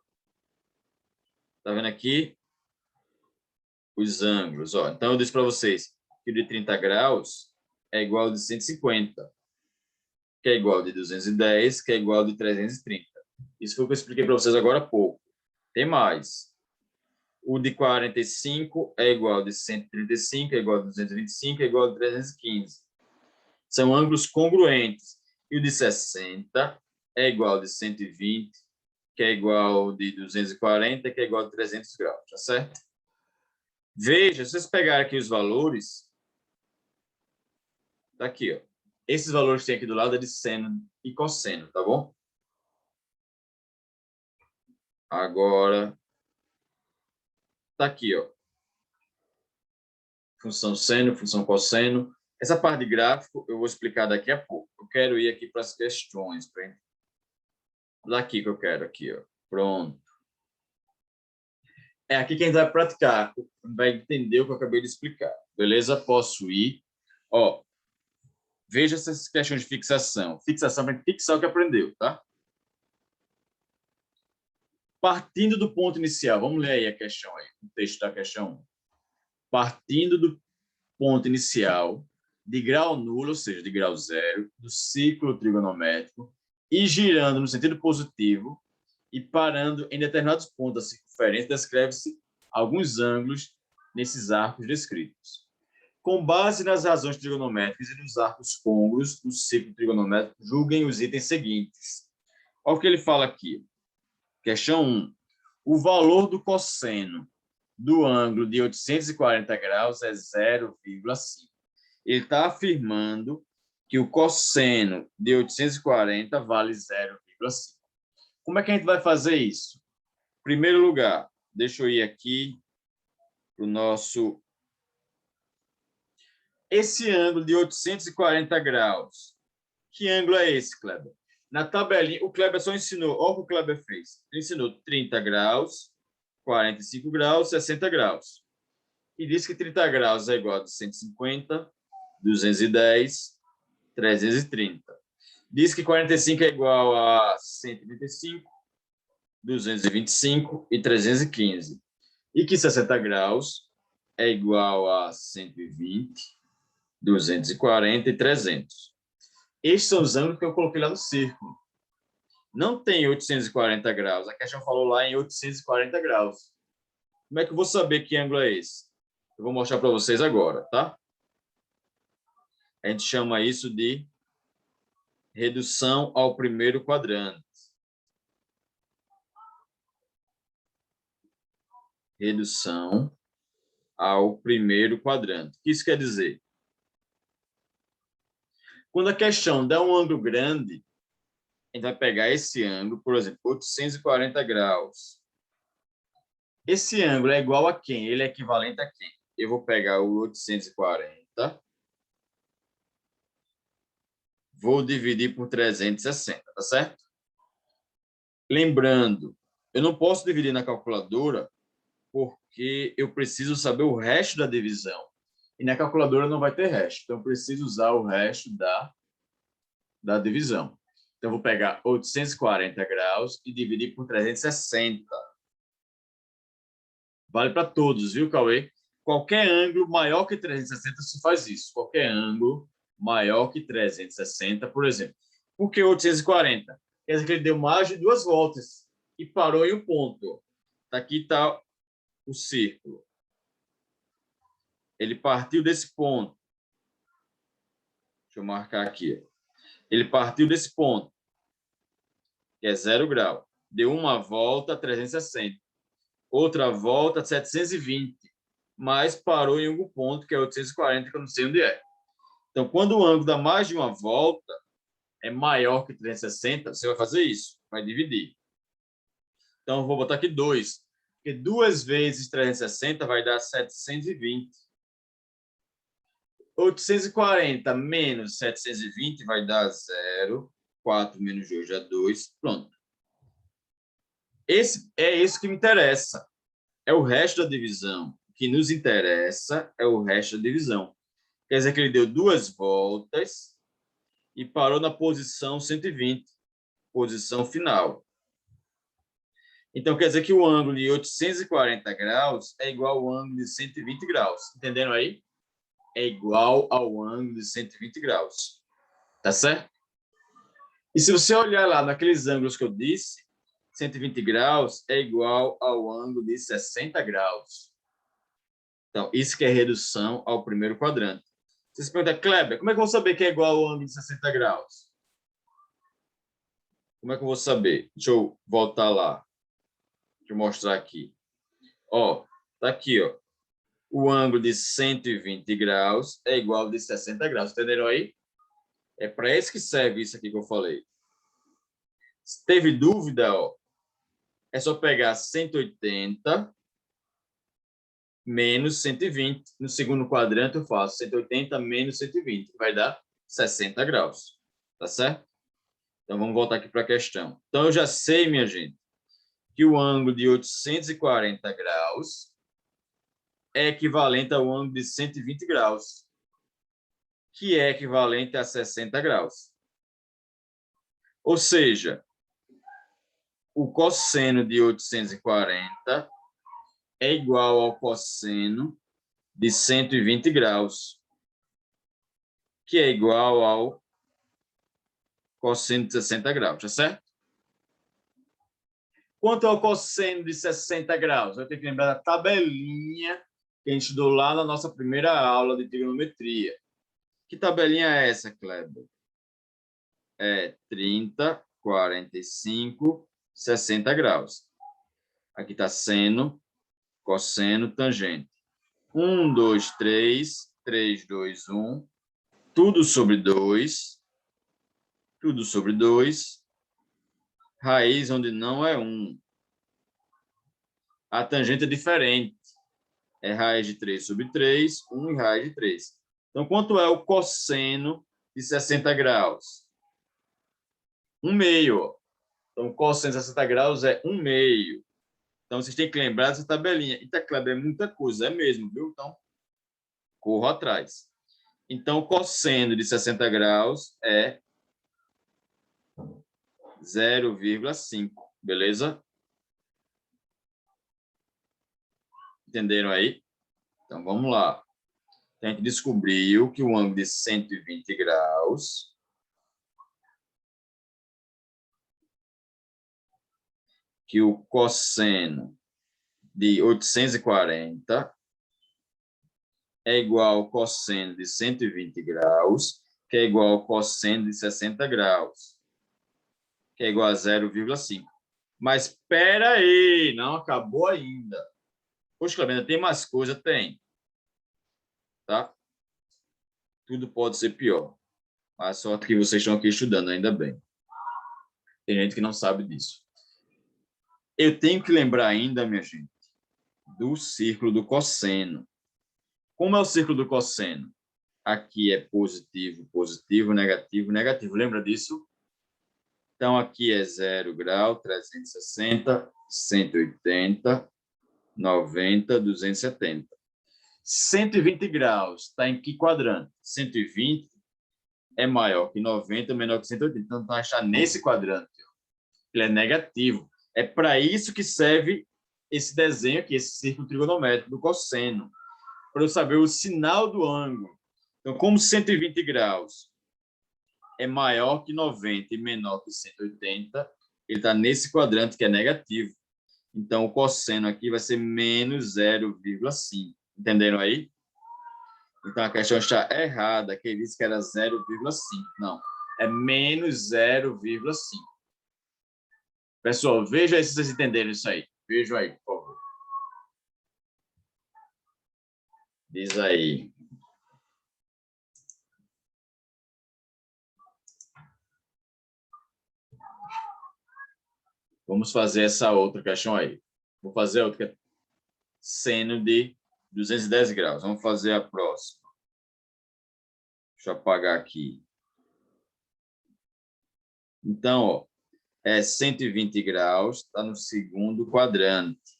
Tá vendo aqui? Os ângulos, ó. Então, eu disse para vocês que o de 30 graus é igual ao de 150, que é igual ao de 210, que é igual ao de 330. Isso foi o que eu expliquei para vocês agora há pouco. Tem mais. O de 45 é igual ao de 135, é igual a 225, é igual a 315. São ângulos congruentes. E o de 60 é igual ao de 120, que é igual ao de 240, que é igual a 300 graus, tá certo? Veja, se vocês pegarem aqui os valores, tá aqui, ó. Esses valores que tem aqui do lado é de seno e cosseno, tá bom? Agora, tá aqui, ó. Função seno, função cosseno. Essa parte de gráfico eu vou explicar daqui a pouco. Eu Eu quero ir aqui para as questões. Daqui que eu quero, aqui, ó. Pronto. É aqui que a gente vai praticar, vai entender o que eu acabei de explicar. Beleza? Posso ir. Ó, veja essas questões de fixação. Fixação para fixar o que aprendeu, tá? Partindo do ponto inicial, vamos ler aí a questão aí, o texto da questão 1. Partindo do ponto inicial de grau nulo, ou seja, de grau zero, do ciclo trigonométrico, e girando no sentido positivo e parando em determinados pontos da circunferência, descreve-se alguns ângulos nesses arcos descritos. Com base nas razões trigonométricas e nos arcos côncavos do ciclo trigonométrico, julguem os itens seguintes. Olha o que ele fala aqui. Questão 1. O valor do cosseno do ângulo de 840 graus é 0,5. Ele está afirmando que o cosseno de 840 vale 0,5. Como é que a gente vai fazer isso? Em primeiro lugar, deixa eu ir aqui para o nosso... Esse ângulo de 840 graus, que ângulo é esse, Kleber? Na tabelinha, o Kleber só ensinou, olha o que o Kleber fez. Ele ensinou 30 graus, 45 graus, 60 graus. E disse que 30 graus é igual a 150, 210, 330. Diz que 45 é igual a 135, 225 e 315. E que 60 graus é igual a 120, 240 e 300. Estes são os ângulos que eu coloquei lá no círculo. Não tem 840 graus. A questão falou lá em 840 graus. Como é que eu vou saber que ângulo é esse? Eu vou mostrar para vocês agora, tá? A gente chama isso de redução ao primeiro quadrante. Redução ao primeiro quadrante. O que isso quer dizer? Quando a questão dá um ângulo grande, a gente vai pegar esse ângulo, por exemplo, 840 graus. Esse ângulo é igual a quem? Ele é equivalente a quem? Eu vou pegar o 840, vou dividir por 360, tá certo? Lembrando, eu não posso dividir na calculadora porque eu preciso saber o resto da divisão. E na calculadora não vai ter resto, então eu preciso usar o resto da divisão. Então, eu vou pegar 840 graus e dividir por 360. Vale para todos, viu, Cauê? Qualquer ângulo maior que 360 se faz isso. Qualquer ângulo maior que 360, por exemplo. Por que 840? Quer dizer que ele deu mais de 2 voltas e parou em um ponto. Aqui está o círculo. Ele partiu desse ponto. Deixa eu marcar aqui. Ele partiu desse ponto, que é 0 grau. Deu uma volta a 360. Outra volta a 720. Mas parou em algum ponto, que é 840, que eu não sei onde é. Então, quando o ângulo dá mais de uma volta, é maior que 360, você vai fazer isso, vai dividir. Então, eu vou botar aqui 2, porque 2 vezes 360 vai dar 720. 840 menos 720 vai dar 0. 4 menos 2 dá 2. Pronto. Esse é isso que me interessa. É o resto da divisão. O que nos interessa é o resto da divisão. Quer dizer que ele deu 2 voltas e parou na posição 120, posição final. Então, quer dizer que o ângulo de 840 graus é igual ao ângulo de 120 graus. Entenderam aí? É igual ao ângulo de 120 graus. Tá certo? E se você olhar lá naqueles ângulos que eu disse, 120 graus é igual ao ângulo de 60 graus. Então, isso que é redução ao primeiro quadrante. Você se pergunta, Kleber, como é que eu vou saber que é igual ao ângulo de 60 graus? Como é que eu vou saber? Deixa eu voltar lá. Deixa eu mostrar aqui. Ó, tá aqui, ó. O ângulo de 120 graus é igual ao de 60 graus. Entenderam aí? É para isso que serve isso aqui que eu falei. Se teve dúvida, ó, é só pegar 180 menos 120. No segundo quadrante eu faço 180 menos 120. Vai dar 60 graus. Tá certo? Então, vamos voltar aqui para a questão. Então, eu já sei, minha gente, que o ângulo de 840 graus é equivalente ao ângulo de 120 graus, que é equivalente a 60 graus. Ou seja, o cosseno de 840 é igual ao cosseno de 120 graus, que é igual ao cosseno de 60 graus, tá certo? Quanto ao cosseno de 60 graus? Eu tenho que lembrar da tabelinha que a gente estudou lá na nossa primeira aula de trigonometria. Que tabelinha é essa, Kleber? É 30, 45, 60 graus. Aqui está seno, cosseno, tangente. 1, 2, 3, 3, 2, 1. Tudo sobre 2. Tudo sobre 2. Raiz onde não é 1. A tangente é diferente. É raiz de 3 sobre 3, 1 e raiz de 3. Então, quanto é o cosseno de 60 graus? 1 meio. Então, o cosseno de 60 graus é 1 meio. Então, vocês têm que lembrar dessa tabelinha. Eita, Kleber, é muita coisa, é mesmo, viu? Então, corro atrás. Então, o cosseno de 60 graus é 0,5, beleza? Entenderam aí? Então, vamos lá. A gente descobriu que o ângulo de 120 graus que o cosseno de 840 é igual ao cosseno de 120 graus, que é igual ao cosseno de 60 graus, que é igual a 0,5. Mas espera aí, não acabou ainda. Poxa, Cleber, tem mais coisa? Tem. Tá? Tudo pode ser pior. A sorte que vocês estão aqui estudando, ainda bem. Tem gente que não sabe disso. Eu tenho que lembrar ainda, minha gente, do círculo do cosseno. Como é o círculo do cosseno? Aqui é positivo, positivo, negativo, negativo. Lembra disso? Então, aqui é 0 grau, 360, 180, 90, 270. 120 graus está em que quadrante? 120 é maior que 90, menor que 180. Então, está nesse quadrante. Ele é negativo. É para isso que serve esse desenho aqui, esse círculo trigonométrico do cosseno, para eu saber o sinal do ângulo. Então, como 120 graus é maior que 90 e menor que 180, ele está nesse quadrante que é negativo. Então, o cosseno aqui vai ser menos 0,5. Entenderam aí? Então, a questão está errada, que ele disse que era 0,5. Não, é menos 0,5. Pessoal, veja aí se vocês entenderam isso aí. Vejam aí, por favor. Diz aí. Vamos fazer essa outra questão aí. Vou fazer a outra. Seno de 210 graus. Vamos fazer a próxima. Deixa eu apagar aqui. Então, ó, é 120 graus, está no segundo quadrante.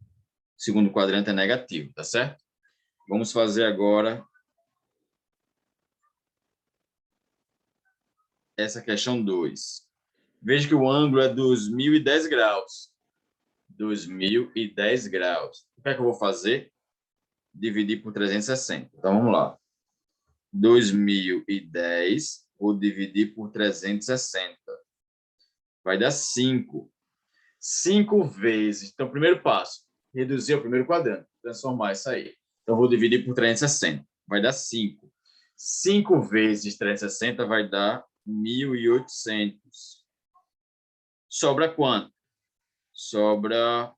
O segundo quadrante é negativo, tá certo? Vamos fazer agora essa questão 2. Veja que o ângulo é 2010 graus. 2010 graus. O que é que eu vou fazer? Dividir por 360. Então, vamos lá. 2010, vou dividir por 360. Vai dar 5. 5 vezes. Então, primeiro passo, reduzir o primeiro quadrante, transformar isso aí. Então, vou dividir por 360. Vai dar 5. 5 vezes 360 vai dar 1.800. Sobra quanto? Sobra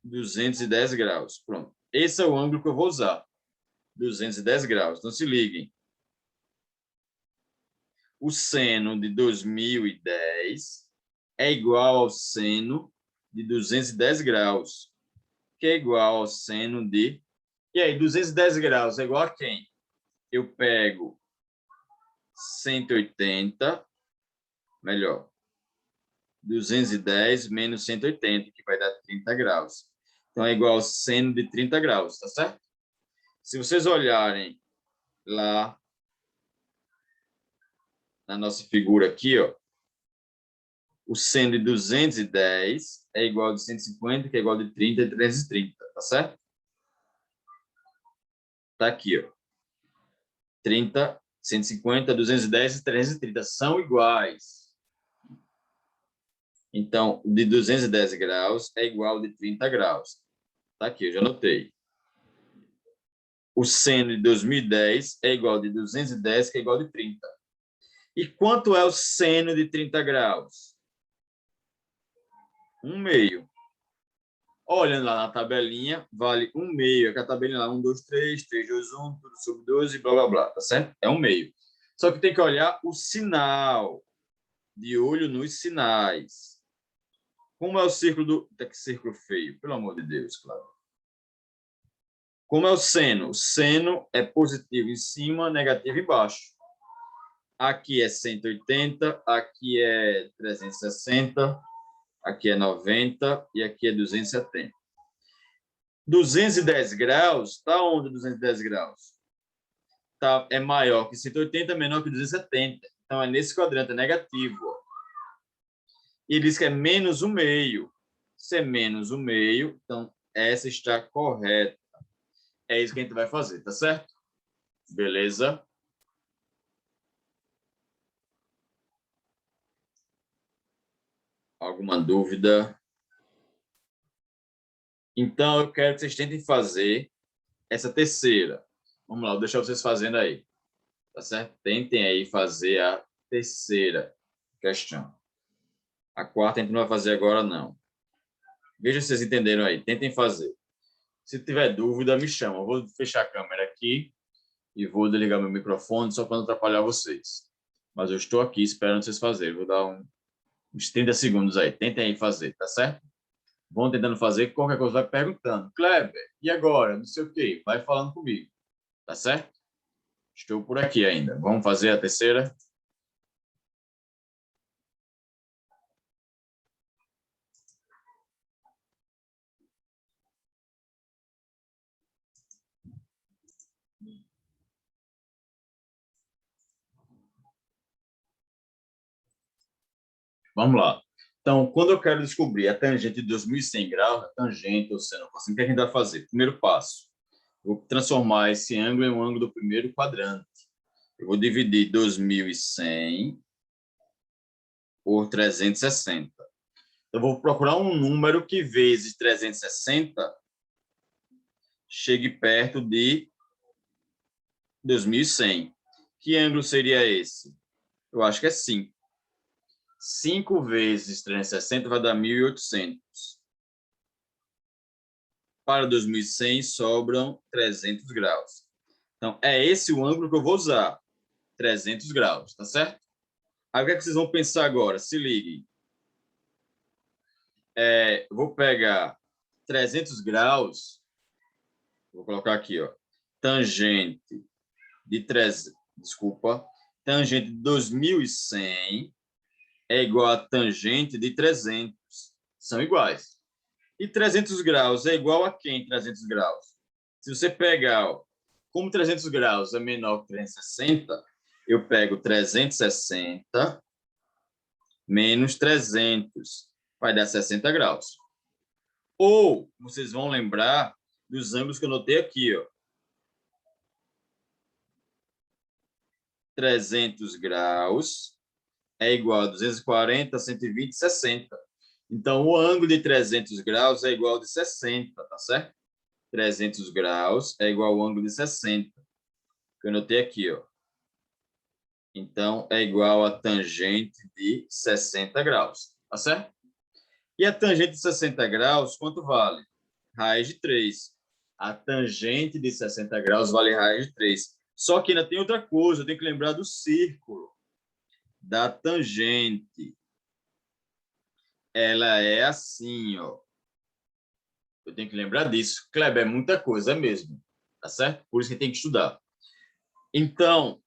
210 graus. Pronto. Esse é o ângulo que eu vou usar. 210 graus. Então, se liguem. O seno de 2010 é igual ao seno de 210 graus, que é igual ao seno de... E aí, 210 graus é igual a quem? eu pego 180, melhor, 210 menos 180, que vai dar 30 graus. Então, é igual ao seno de 30 graus, tá certo? Se vocês olharem lá na nossa figura aqui, ó, o seno de 210 é igual a de 150, que é igual a de 30 e 330, tá certo? Tá aqui, ó. 30, 150, 210 e 330 são iguais. Então, o de 210 graus é igual ao de 30 graus. Tá aqui, eu já anotei. O seno de 2010 é igual de 210, que é igual de 30. E quanto é o seno de 30 graus? 1/2. Olhando lá na tabelinha, vale 1/2. Aqui a tabelinha lá, 1, 2, 3, 3, 2, 1, tudo sobre 12, blá, blá, blá, tá certo? É 1/2. Só que tem que olhar o sinal, de olho nos sinais. Como é o círculo do... Que círculo feio, pelo amor de Deus, claro. Como é o seno? O seno é positivo em cima, negativo embaixo. Aqui é 180, aqui é 360, aqui é 90 e aqui é 270. 210 graus, está onde 210 graus? Tá, é maior que 180, menor que 270. Então, é nesse quadrante, é negativo. E diz que é menos 1/2. Se é menos 1/2, então essa está correta. É isso que a gente vai fazer, tá certo? Beleza? Alguma dúvida? Então, eu quero que vocês tentem fazer essa terceira. Vamos lá, vou deixar vocês fazendo aí. Tá certo? Tentem aí fazer a terceira questão. A quarta a gente não vai fazer agora, não. Veja se vocês entenderam aí. Tentem fazer. Se tiver dúvida, me chama. Eu vou fechar a câmera aqui e vou desligar meu microfone só para não atrapalhar vocês. Mas eu estou aqui esperando vocês fazerem. Vou dar uns 30 segundos aí. Tentem aí fazer, tá certo? Vão tentando fazer, qualquer coisa vai perguntando. Kleber, e agora? Não sei o quê. Vai falando comigo. Tá certo? Estou por aqui ainda. Vamos fazer a terceira? Vamos lá. Então, quando eu quero descobrir a tangente de 2.100 graus, a tangente ou seno cosseno, o que a gente vai fazer? Primeiro passo, eu vou transformar esse ângulo em um ângulo do primeiro quadrante. Eu vou dividir 2.100 por 360. Eu vou procurar um número que vezes 360 chegue perto de 2.100. Que ângulo seria esse? Eu acho que é 5. 5 vezes 360 vai dar 1.800. Para 2.100 sobram 300 graus. Então, é esse o ângulo que eu vou usar. 300 graus, tá certo? Aí, o que é que vocês vão pensar agora? Se liguem. Eu vou pegar 300 graus, vou colocar aqui, ó, tangente de 300, desculpa, tangente de 2.100 é igual a tangente de 300. São iguais. E 300 graus é igual a quem 300 graus? Se você pegar, ó, como 300 graus é menor que 360, eu pego 360 menos 300, vai dar 60 graus. Ou, vocês vão lembrar dos ângulos que eu notei aqui, ó. 300 graus é igual a 240, 120, 60. Então, o ângulo de 300 graus é igual de 60, tá certo? 300 graus é igual ao ângulo de 60, que eu notei aqui, ó. Então, é igual a tangente de 60 graus, tá certo? E a tangente de 60 graus, quanto vale? Raiz de 3. A tangente de 60 graus vale raiz de 3. Só que ainda tem outra coisa, eu tenho que lembrar do círculo, da tangente. Ela é assim, ó. Eu tenho que lembrar disso. Kleber, é muita coisa mesmo, tá certo? Por isso que tem que estudar. Então,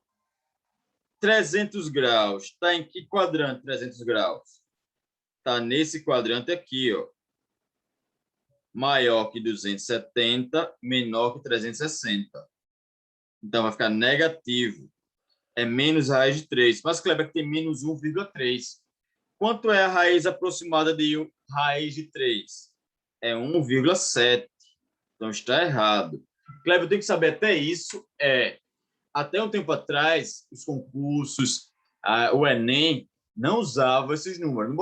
300 graus. Está em que quadrante 300 graus? Está nesse quadrante aqui, ó. Maior que 270, menor que 360. Então, vai ficar negativo. É menos a raiz de 3. Mas, Kleber, tem menos 1,3. Quanto é a raiz aproximada de raiz de 3? É 1,7. Então, está errado. Kleber, tem que saber até isso. Até um tempo atrás, os concursos, o Enem, não usava esses números.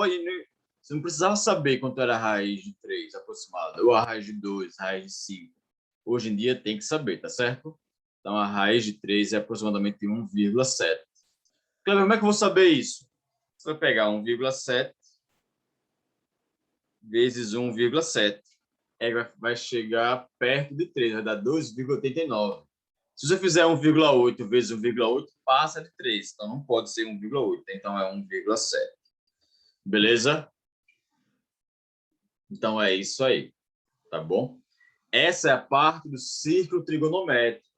Você não precisava saber quanto era a raiz de 3 aproximada, ou a raiz de 2, a raiz de 5. Hoje em dia tem que saber, tá certo? Então, a raiz de 3 é aproximadamente 1,7. Cleber, como é que eu vou saber isso? Você vai pegar 1,7 vezes 1,7. Vai chegar perto de 3, vai dar 2,89. Se você fizer 1,8 vezes 1,8, passa de 3. Então, não pode ser 1,8. Então, é 1,7. Beleza? Então, é isso aí. Tá bom? Essa é a parte do círculo trigonométrico.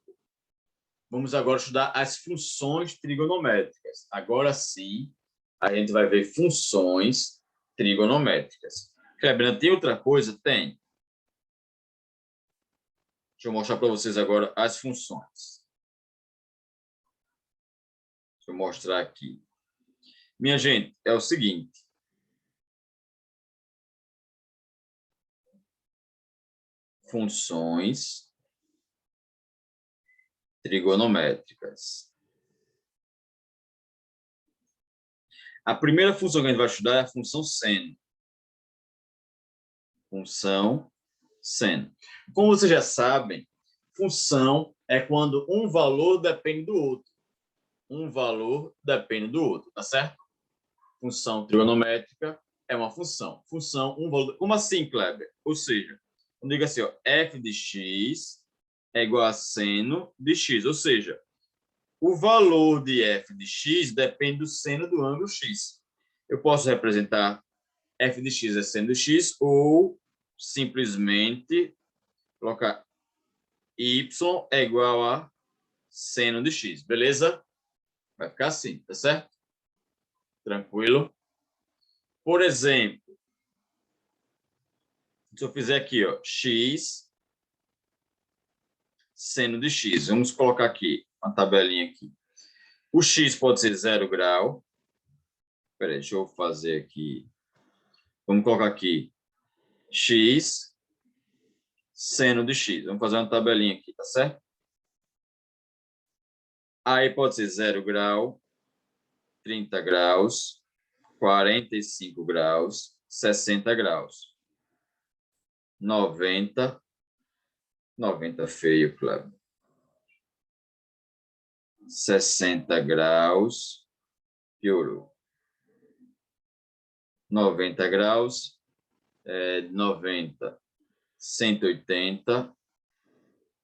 Vamos agora estudar as funções trigonométricas. Agora sim, a gente vai ver funções trigonométricas. Kleber, tem outra coisa? Tem. Deixa eu mostrar para vocês agora as funções. Deixa eu mostrar aqui. Minha gente, é o seguinte. Funções trigonométricas. A primeira função que a gente vai estudar é a função seno. Função seno. Como vocês já sabem, função é quando um valor depende do outro. Um valor depende do outro, tá certo? Função trigonométrica é uma função. Função, um valor. Como assim, Kleber? Ou seja, eu digo assim, ó, f de x é igual a seno de x. Ou seja, o valor de f de x depende do seno do ângulo x. Eu posso representar f de x é seno de x ou simplesmente colocar y é igual a seno de x, beleza? Vai ficar assim, tá certo? Tranquilo? Por exemplo, se eu fizer aqui, ó, x seno de x, vamos colocar aqui uma tabelinha aqui. O x pode ser 0 grau. Espera aí, deixa eu fazer aqui. Vamos colocar aqui x seno de x. Vamos fazer uma tabelinha aqui, tá certo? Aí pode ser 0 grau, 30 graus, 45 graus, 60 graus. 90 feio, claro. 60 graus, piorou. 90 graus, 90, 180,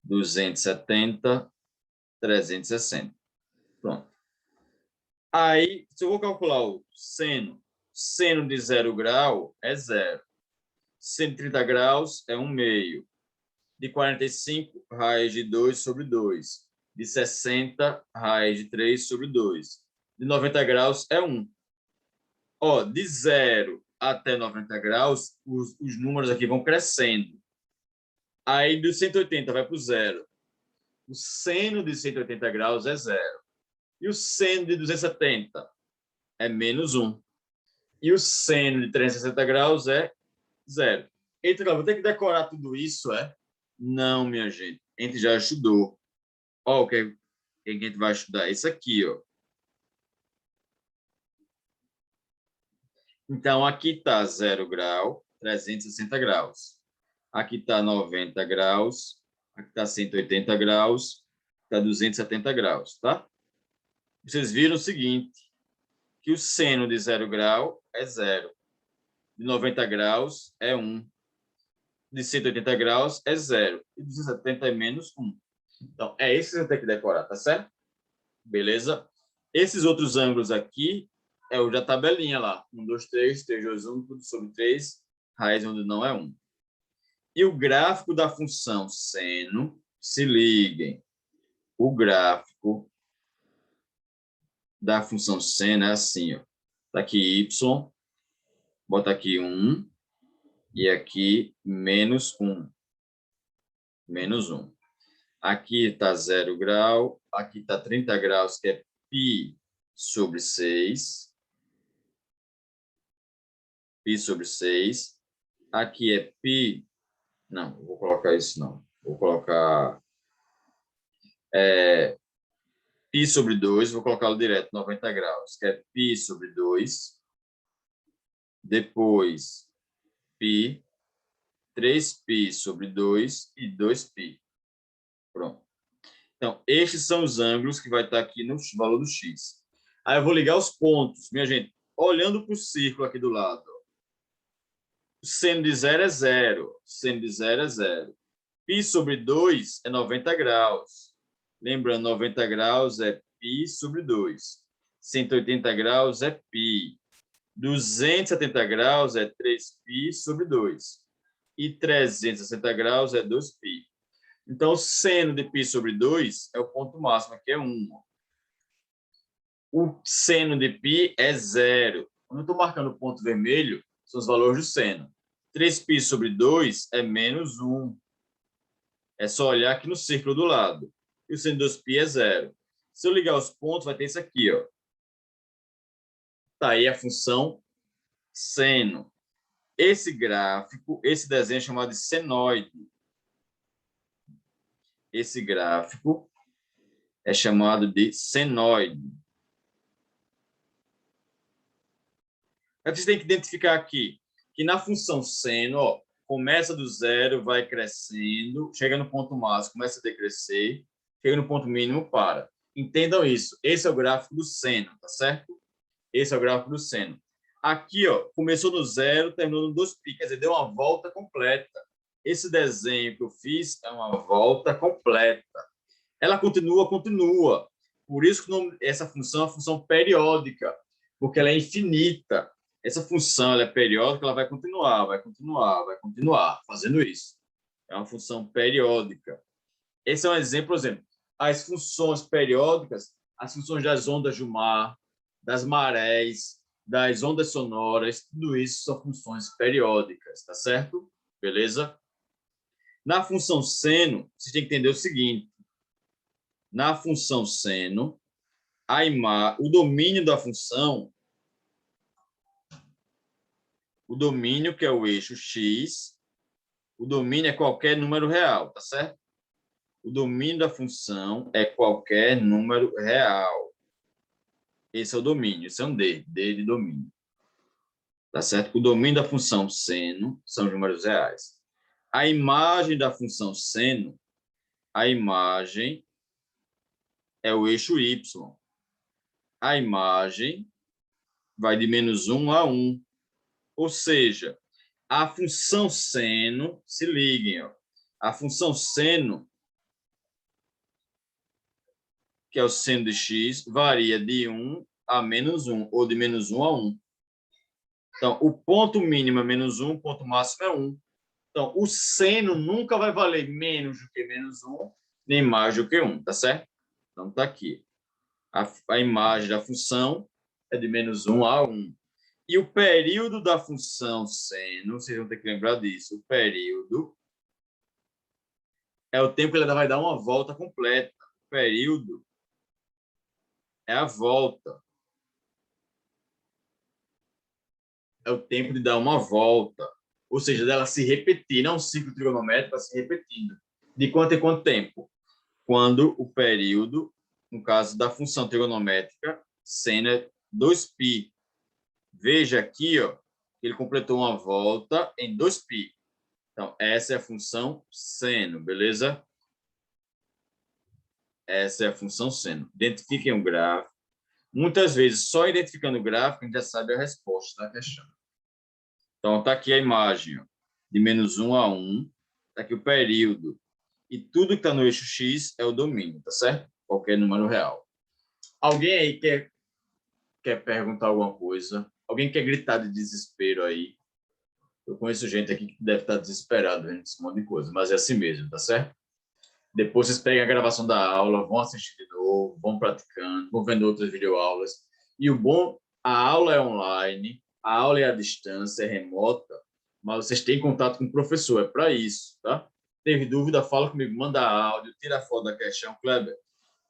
270, 360. Pronto. Aí, se eu vou calcular o seno de 0 grau é 0. 130 graus é 1 meio. De 45, raiz de 2 sobre 2. De 60, raiz de 3 sobre 2. De 90 graus é 1. Ó, de 0 até 90 graus, os números aqui vão crescendo. Aí, do 180 vai para o 0. O seno de 180 graus é 0. E o seno de 270 é menos 1. E o seno de 360 graus é 0. Então, vou ter que decorar tudo isso, é? Não, minha gente. A gente já estudou. Ó, o que a gente vai estudar? Isso aqui, ó. Então, aqui está 0 grau, 360 graus. Aqui está 90 graus. Aqui está 180 graus. Está 270 graus, tá? Vocês viram o seguinte, que o seno de 0 grau é 0. De 90 graus é 1. De 180 graus é 0. E de 270 é menos 1. Então, é esse que você tem que decorar, tá certo? Beleza? Esses outros ângulos aqui é o da tabelinha lá. 1, 2, 3, 3, 2, 1, tudo sobre 3, raiz onde não é 1. E o gráfico da função seno, se liguem, o gráfico da função seno é assim, ó. Tá aqui y, bota aqui 1 e aqui menos 1. Menos 1. Aqui está 0 grau, aqui está 30 graus, que é π sobre 6. Π sobre 6. Aqui é π... Não, vou colocar isso não. Vou colocar π sobre 2, vou colocá-lo direto, 90 graus, que é π sobre 2. Depois, π, 3π sobre 2 e 2π. Pronto. Então, estes são os ângulos que vai estar aqui no valor do x. Aí eu vou ligar os pontos. Minha gente, olhando para o círculo aqui do lado. O seno de 0 é 0. Seno de 0 é 0. Π sobre 2 é 90 graus. Lembrando, 90 graus é π sobre 2. 180 graus é π. 270 graus é 3π sobre 2. E 360 graus é 2π. Então, o seno de π sobre 2 é o ponto máximo, que é 1. O seno de π é 0. Quando eu estou marcando o ponto vermelho, são os valores do seno. 3π sobre 2 é menos 1. É só olhar aqui no círculo do lado. E o seno de 2π é 0. Se eu ligar os pontos, vai ter isso aqui, ó. Tá aí a função seno. Esse gráfico, esse desenho é chamado de senoide. Esse gráfico é chamado de senoide. Aí você tem que identificar aqui que na função seno, ó, começa do 0, vai crescendo, chega no ponto máximo, começa a decrescer, chega no ponto mínimo, para. Entendam isso. Esse é o gráfico do seno, tá certo? Esse é o gráfico do seno. Aqui, ó, começou no 0, terminou no 2π, quer dizer, deu uma volta completa. Esse desenho que eu fiz é uma volta completa. Ela continua. Por isso que essa função é uma função periódica, porque ela é infinita. Essa função ela é periódica, ela vai continuar fazendo isso. É uma função periódica. Esse é um exemplo, por exemplo, as funções periódicas, as funções das ondas do mar, das marés, das ondas sonoras, tudo isso são funções periódicas, tá certo? Beleza? Na função seno, você tem que entender o seguinte. Na função seno, o domínio da função, o domínio que é o eixo x, o domínio é qualquer número real, tá certo? O domínio da função é qualquer número real. Esse é o domínio, esse é um D de domínio. Tá certo? O domínio da função seno são os números reais. A imagem da função seno, a imagem é o eixo y. A imagem vai de menos 1 a 1. Ou seja, a função seno, se liguem, ó, a função seno, que é o seno de x, varia de 1 a menos 1, ou de menos 1 a 1. Então, o ponto mínimo é menos 1, o ponto máximo é 1. Então, o seno nunca vai valer menos do que menos 1, nem mais do que 1, tá certo? Então, está aqui. A imagem da função é de menos 1 a 1. E o período da função seno, vocês vão ter que lembrar disso, o período é o tempo que ela vai dar uma volta completa. O período é a volta. É o tempo de dar uma volta. Ou seja, dela se repetir, não um ciclo trigonométrico, se repetindo. De quanto em quanto tempo? Quando o período, no caso da função trigonométrica, seno é 2π. Veja aqui, ó, ele completou uma volta em 2π. Então, essa é a função seno, beleza? Essa é a função seno. Identifiquem o gráfico. Muitas vezes, só identificando o gráfico, a gente já sabe a resposta da questão. Então, está aqui a imagem, ó, de menos 1 a 1. Está aqui o período. E tudo que está no eixo x é o domínio, tá certo? Qualquer número real. Alguém aí quer perguntar alguma coisa? Alguém quer gritar de desespero aí? Eu conheço gente aqui que deve estar desesperado vendo esse monte de coisa, mas é assim mesmo, tá certo? Depois vocês pegam a gravação da aula, vão assistir de novo. novo, vão praticando, vão vendo outras videoaulas. E o bom, a aula é online, a aula é à distância, é remota, mas vocês têm contato com o professor, é para isso, tá? Teve dúvida, fala comigo, manda áudio, tira a foto da questão, Kleber,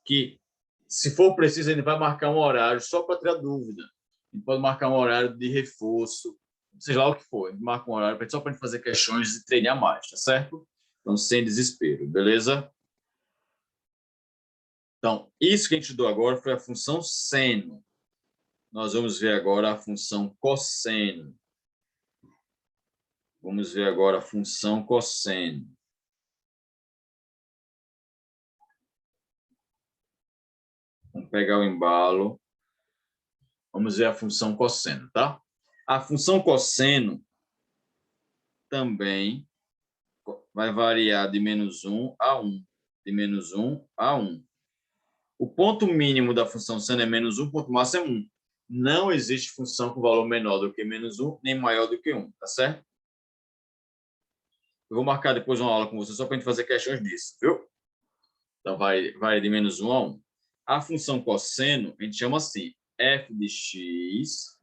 que se for preciso, a gente vai marcar um horário só para tirar dúvida. A gente pode marcar um horário de reforço, seja lá o que for, a gente marca um horário só para a gente fazer questões e treinar mais, tá certo? Então, sem desespero, beleza? Então, isso que a gente estudou agora foi a função seno. Nós vamos ver agora a função cosseno. Vamos ver agora a função cosseno. Vamos pegar o embalo. Vamos ver a função cosseno, tá? A função cosseno também vai variar de -1 a 1. De -1 a 1. O ponto mínimo da função seno é -1, o ponto máximo é 1. Não existe função com valor menor do que -1, nem maior do que 1, tá certo? Eu vou marcar depois uma aula com você só para a gente fazer questões disso, viu? Então, vai de -1 a 1. A função cosseno, a gente chama assim, f de x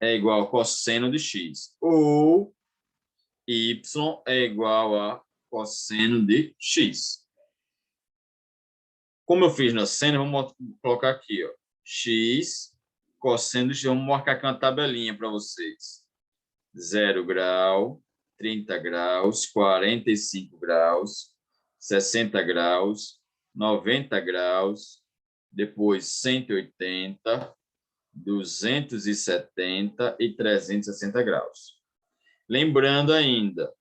é igual a cosseno de x, ou y é igual a cosseno de x. Como eu fiz na seno, vamos colocar aqui, ó, x, cosseno de x. Vamos marcar aqui uma tabelinha para vocês. 0 grau, 30 graus, 45 graus, 60 graus, 90 graus, depois 180, 270 e 360 graus. Lembrando ainda,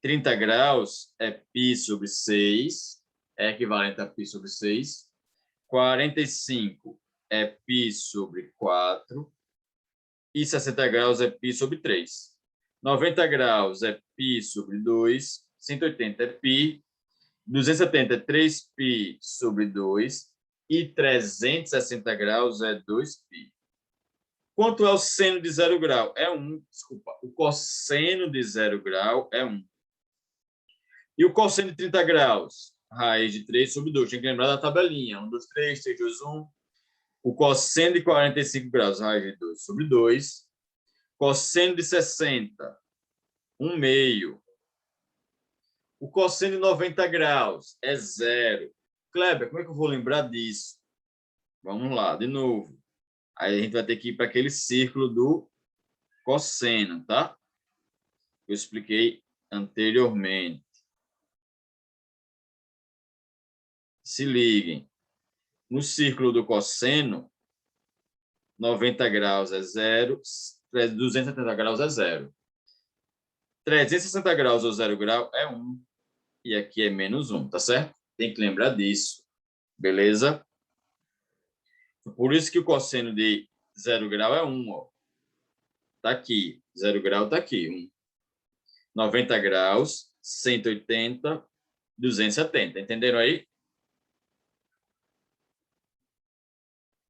30 graus é π sobre 6, é equivalente a π sobre 6. 45 é π sobre 4. E 60 graus é π sobre 3. 90 graus é π sobre 2. 180 é π. 270 é 3π sobre 2. E 360 graus é 2π. Quanto é o seno de 0 grau? É 1. Desculpa. O cosseno de 0 grau é 1. E o cosseno de 30 graus? Raiz de 3 sobre 2. Tinha que lembrar da tabelinha. 1, 2, 3, 3, 2, 1. O cosseno de 45 graus, raiz de 2 sobre 2. Cosseno de 60, 1 meio. O cosseno de 90 graus é 0. Kleber, como é que eu vou lembrar disso? Vamos lá, de novo. Aí a gente vai ter que ir para aquele círculo do cosseno, tá? Eu expliquei anteriormente. Se liguem. No círculo do cosseno, 90 graus é 0, 270 graus é 0. 360 graus ou 0 grau é 1. E aqui é -1, tá certo? Tem que lembrar disso. Beleza? Por isso que o cosseno de 0 grau é 1. Ó. Tá aqui. 0 grau tá aqui. 1. 90 graus, 180, 270. Entenderam aí?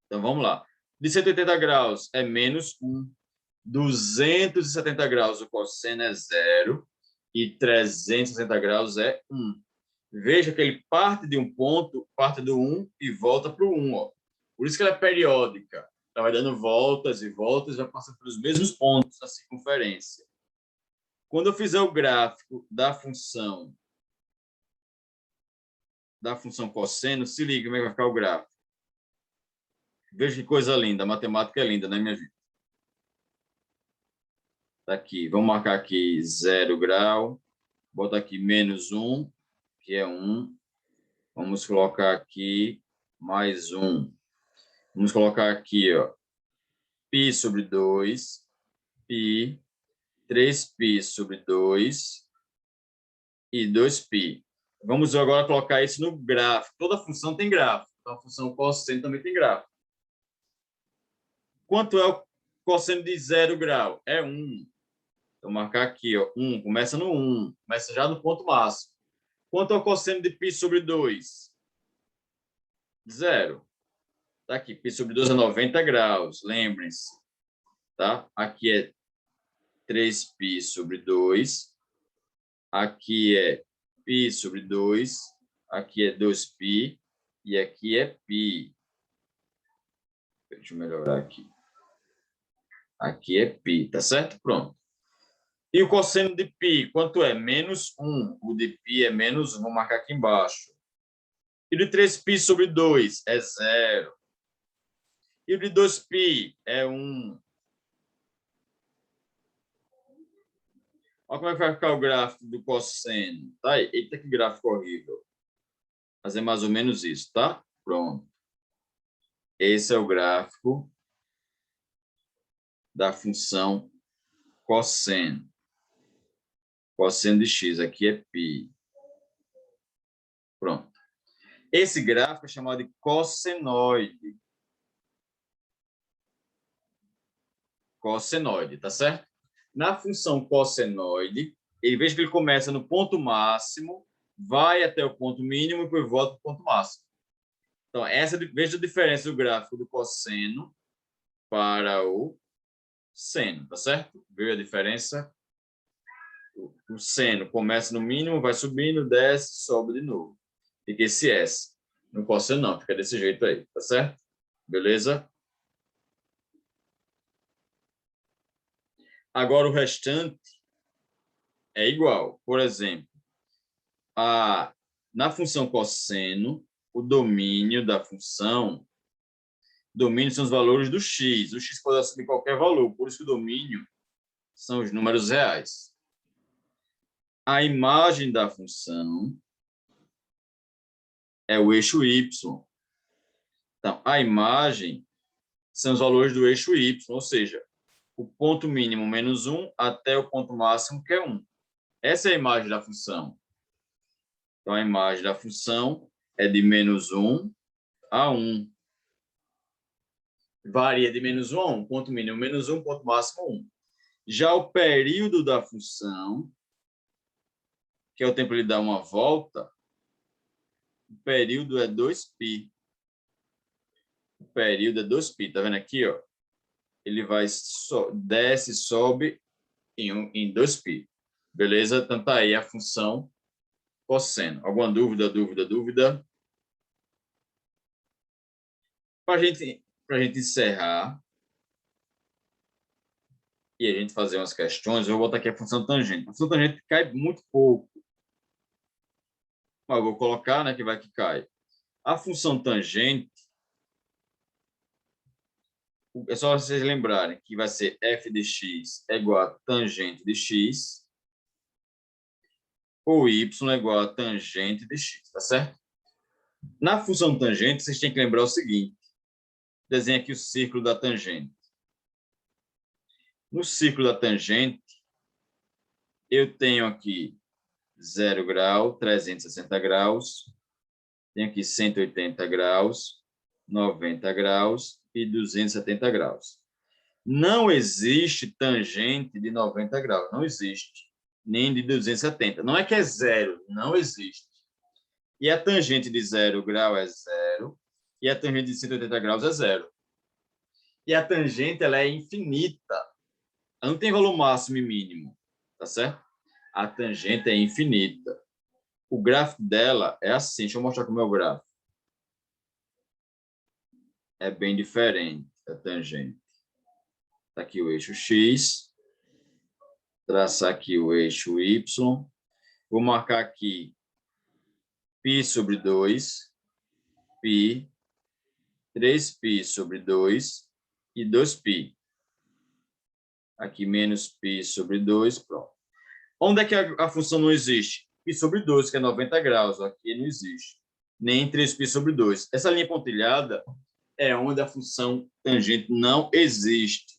Então, vamos lá. De 180 graus é -1. 270 graus o cosseno é 0. E 360 graus é 1. Veja que ele parte de um ponto, parte do 1 e volta para o 1. Ó. Por isso que ela é periódica. Ela vai dando voltas e voltas, vai passando pelos mesmos pontos da circunferência. Quando eu fizer o gráfico da função cosseno, se liga como é que vai ficar o gráfico. Veja que coisa linda, a matemática é linda, né, minha gente? Tá aqui, vamos marcar aqui 0 grau, bota aqui -1, que é 1. Vamos colocar aqui mais 1. Vamos colocar aqui, ó, π sobre 2, π, 3π sobre 2 e 2π. Vamos agora colocar isso no gráfico. Toda função tem gráfico. Então, a função cosseno também tem gráfico. Quanto é o cosseno de 0 grau? É 1. Vou marcar aqui, ó, 1. Começa no 1. Começa já no ponto máximo. Quanto é o cosseno de π sobre 2? 0. Tá aqui, π sobre 2 é 90 graus. Lembrem-se. Tá? Aqui é 3π sobre 2. Aqui é π sobre 2. Aqui é 2π. E aqui é π. Deixa eu melhorar aqui. Aqui é π, tá certo? Pronto. E o cosseno de π, quanto é? -1. O de π é -1, vou marcar aqui embaixo. E o de 3π sobre 2 é 0. E o de 2π é 1. Olha como é que vai ficar o gráfico do cosseno. Tá aí. Eita, que gráfico horrível. Mas é mais ou menos isso, tá? Pronto. Esse é o gráfico da função cosseno. Cosseno de x, aqui é π. Pronto. Esse gráfico é chamado de cossenoide. Cossenoide, tá certo? Na função cossenoide, veja que ele começa no ponto máximo, vai até o ponto mínimo e depois volta para o ponto máximo. Então, veja a diferença do gráfico do cosseno para o seno, tá certo? Viu a diferença? O seno começa no mínimo, vai subindo, desce, sobe de novo. Fica esse S. No cosseno não, fica desse jeito aí, tá certo? Beleza? Agora o restante é igual. Por exemplo, na função cosseno, o domínio da função, domínio são os valores do x. O x pode assumir qualquer valor, por isso que o domínio são os números reais. A imagem da função é o eixo y. Então, a imagem são os valores do eixo y, ou seja, o ponto mínimo -1 até o ponto máximo, que é 1. Essa é a imagem da função. Então, a imagem da função é de -1 a 1. Varia de -1 a 1, ponto mínimo -1, ponto máximo 1. Já o período da função, que é o tempo de dar uma volta, o período é 2π. O período é 2π, tá vendo aqui, ó? Ele vai desce e sobe em 2π. Beleza? Então tá aí a função cosseno. Alguma dúvida? Para a gente encerrar e a gente fazer umas questões, eu vou botar aqui a função tangente. A função tangente cai muito pouco. Mas eu vou colocar, né, que vai que cai. A função tangente, é só vocês lembrarem que vai ser f de x é igual a tangente de x, ou y é igual a tangente de x, tá certo? Na função tangente, vocês têm que lembrar o seguinte. Desenha aqui o círculo da tangente. No círculo da tangente, eu tenho aqui 0 grau, 360 graus, tenho aqui 180 graus, 90 graus e 270 graus. Não existe tangente de 90 graus, não existe. Nem de 270. Não é que é zero, não existe. E a tangente de 0 grau é 0, e a tangente de 180 graus é 0. E a tangente ela é infinita. Ela não tem valor máximo e mínimo, tá certo? A tangente é infinita. O gráfico dela é assim. Deixa eu mostrar como é o gráfico. É bem diferente a tangente. Está aqui o eixo X. Traçar aqui o eixo Y. Vou marcar aqui π sobre 2, π, 3π sobre 2 e 2π. Aqui menos π sobre 2, pronto. Onde é que a função não existe? Π sobre 2, que é 90 graus. Aqui não existe. Nem 3π sobre 2. Essa linha pontilhada é onde a função tangente não existe.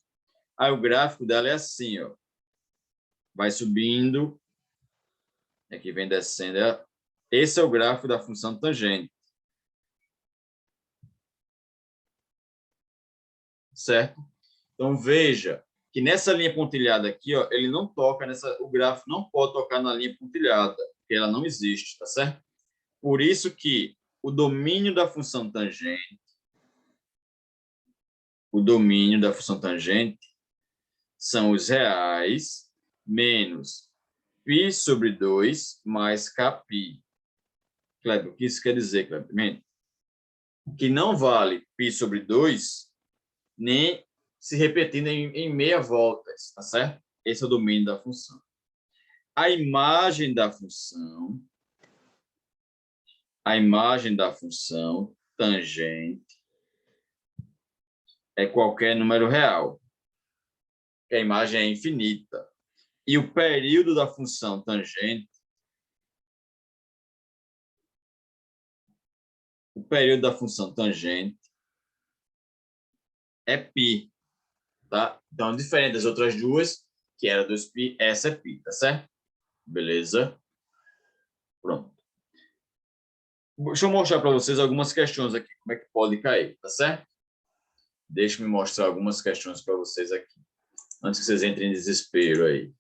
Aí o gráfico dela é assim, ó. Vai subindo. Aqui vem descendo. Esse é o gráfico da função tangente. Certo? Então, veja que nessa linha pontilhada aqui, ó, ele não toca o gráfico não pode tocar na linha pontilhada, porque ela não existe, tá certo? Por isso que o domínio da função tangente são os reais menos π sobre 2 mais kπ. Kleber, o que isso quer dizer, Kleber? que não vale π sobre 2, nem se repetindo em meia volta, tá certo? Esse é o domínio da função. A imagem da função tangente é qualquer número real, que a imagem é infinita. E o período da função tangente, é π, tá? Então, diferente das outras duas, que era 2π, essa é π, tá certo? Beleza? Pronto. Deixa eu mostrar para vocês algumas questões aqui, como é que pode cair, tá certo? Deixa eu mostrar algumas questões para vocês aqui, antes que vocês entrem em desespero aí.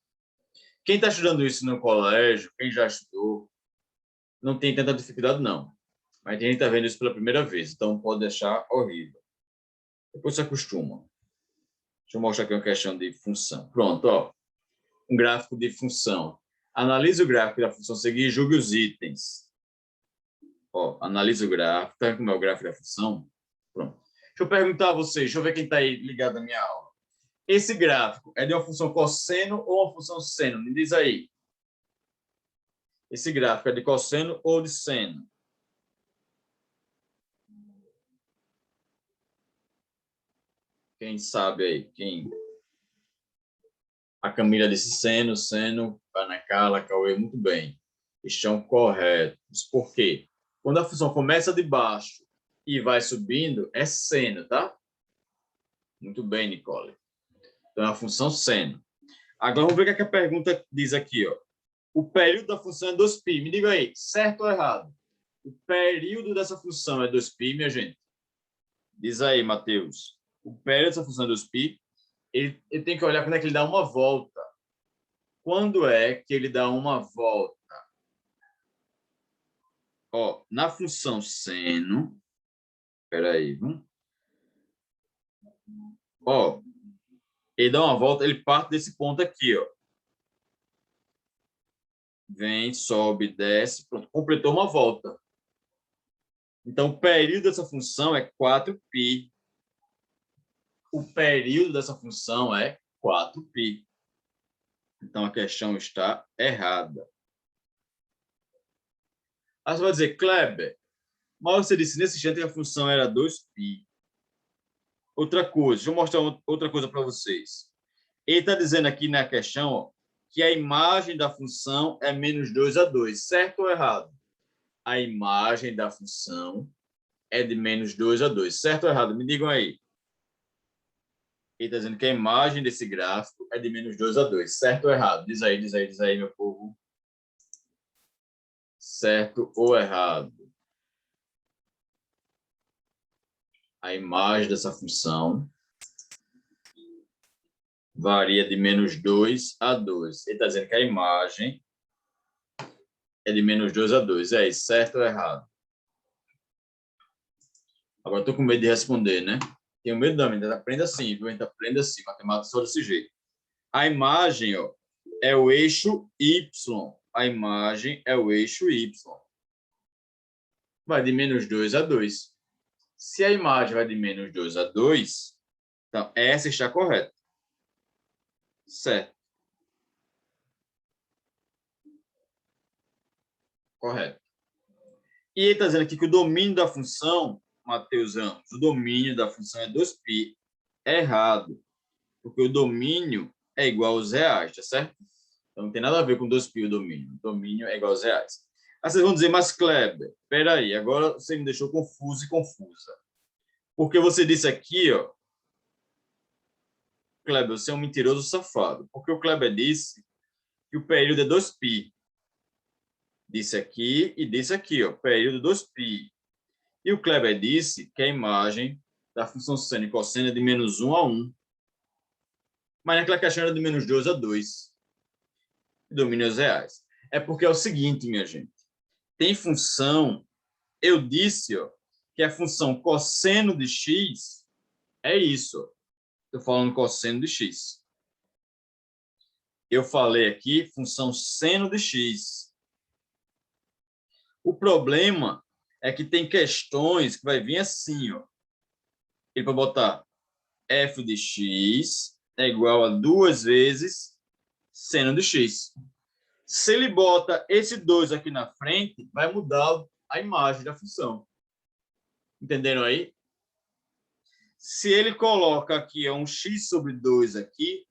Quem está estudando isso no colégio, quem já estudou, não tem tanta dificuldade, não. Mas tem gente que está vendo isso pela primeira vez, então pode achar horrível. Depois se acostuma. Deixa eu mostrar aqui uma questão de função. Pronto, ó. Um gráfico de função. Analise o gráfico da função seguinte e julgue os itens. Ó, analise o gráfico. Tá vendo como é o gráfico da função? Pronto. Deixa eu perguntar a vocês, deixa eu ver quem está aí ligado na minha aula. Esse gráfico é de uma função cosseno ou uma função seno? Me diz aí. Esse gráfico é de cosseno ou de seno? Quem sabe aí? Quem? A Camila disse seno, seno. Ana Carla, Cauê, muito bem. Estão corretos. Por quê? Quando a função começa de baixo e vai subindo, é seno, tá? Muito bem, Nicole. Então, é a função seno. Agora, vamos ver o que a pergunta diz aqui, ó. O período da função é 2π. Me diga aí, certo ou errado? O período dessa função é 2π, minha gente? Diz aí, Matheus. O período dessa função é 2π. Ele tem que olhar quando é que ele dá uma volta. Quando é que ele dá uma volta? Ó, na função seno... Espera aí, ó, ele dá uma volta, ele parte desse ponto aqui, ó. Vem, sobe, desce, pronto, completou uma volta. Então, o período dessa função é 4π. O período dessa função é 4π. Então, a questão está errada. Aí você vai dizer, Kleber, mas você disse nesse instante que a função era 2π. Outra coisa, deixa eu mostrar outra coisa para vocês. Ele está dizendo aqui na questão, ó, que a imagem da função é menos 2/2, certo ou errado? A imagem da função é de menos 2/2, certo ou errado? Me digam aí. Ele está dizendo que a imagem desse gráfico é de menos 2/2, certo ou errado? Diz aí, meu povo. Certo ou errado? A imagem dessa função varia de menos 2/2. Ele está dizendo que a imagem é de menos 2/2. É isso, certo ou errado? Agora estou com medo de responder, né? Tenho medo da mente. Aprenda assim, viu? A gente aprende assim, matemática só desse jeito. A imagem, ó, é o eixo Y. A imagem é o eixo Y. Vai de menos 2/2. Se a imagem vai de menos 2/2, então essa está correta. Certo. Correto. E ele está dizendo aqui que o domínio da função, Matheus Ramos, o domínio da função é 2π. É errado, porque o domínio é igual aos reais, tá certo? Então não tem nada a ver com 2π o domínio. O domínio é igual aos reais. Aí vocês vão dizer, mas Kleber, peraí, agora você me deixou confuso e confusa. Porque você disse aqui, ó, Kleber, você é um mentiroso safado. Porque o Kleber disse que o período é 2π. Disse aqui e disse aqui, ó, período 2π. E o Kleber disse que a imagem da função seno e cosseno é de menos 1/1. Mas naquela questão era de menos 2/2. Domínios reais. É porque é o seguinte, minha gente. Tem função, eu disse, ó, que a função cosseno de x é isso. Estou falando cosseno de x. Eu falei aqui função seno de x. O problema é que tem questões que vai vir assim, ó. Ele vai botar f de x é igual a 2 vezes seno de x. Se ele bota esse 2 aqui na frente, vai mudar a imagem da função. Entenderam aí? Se ele coloca aqui um x sobre 2 aqui,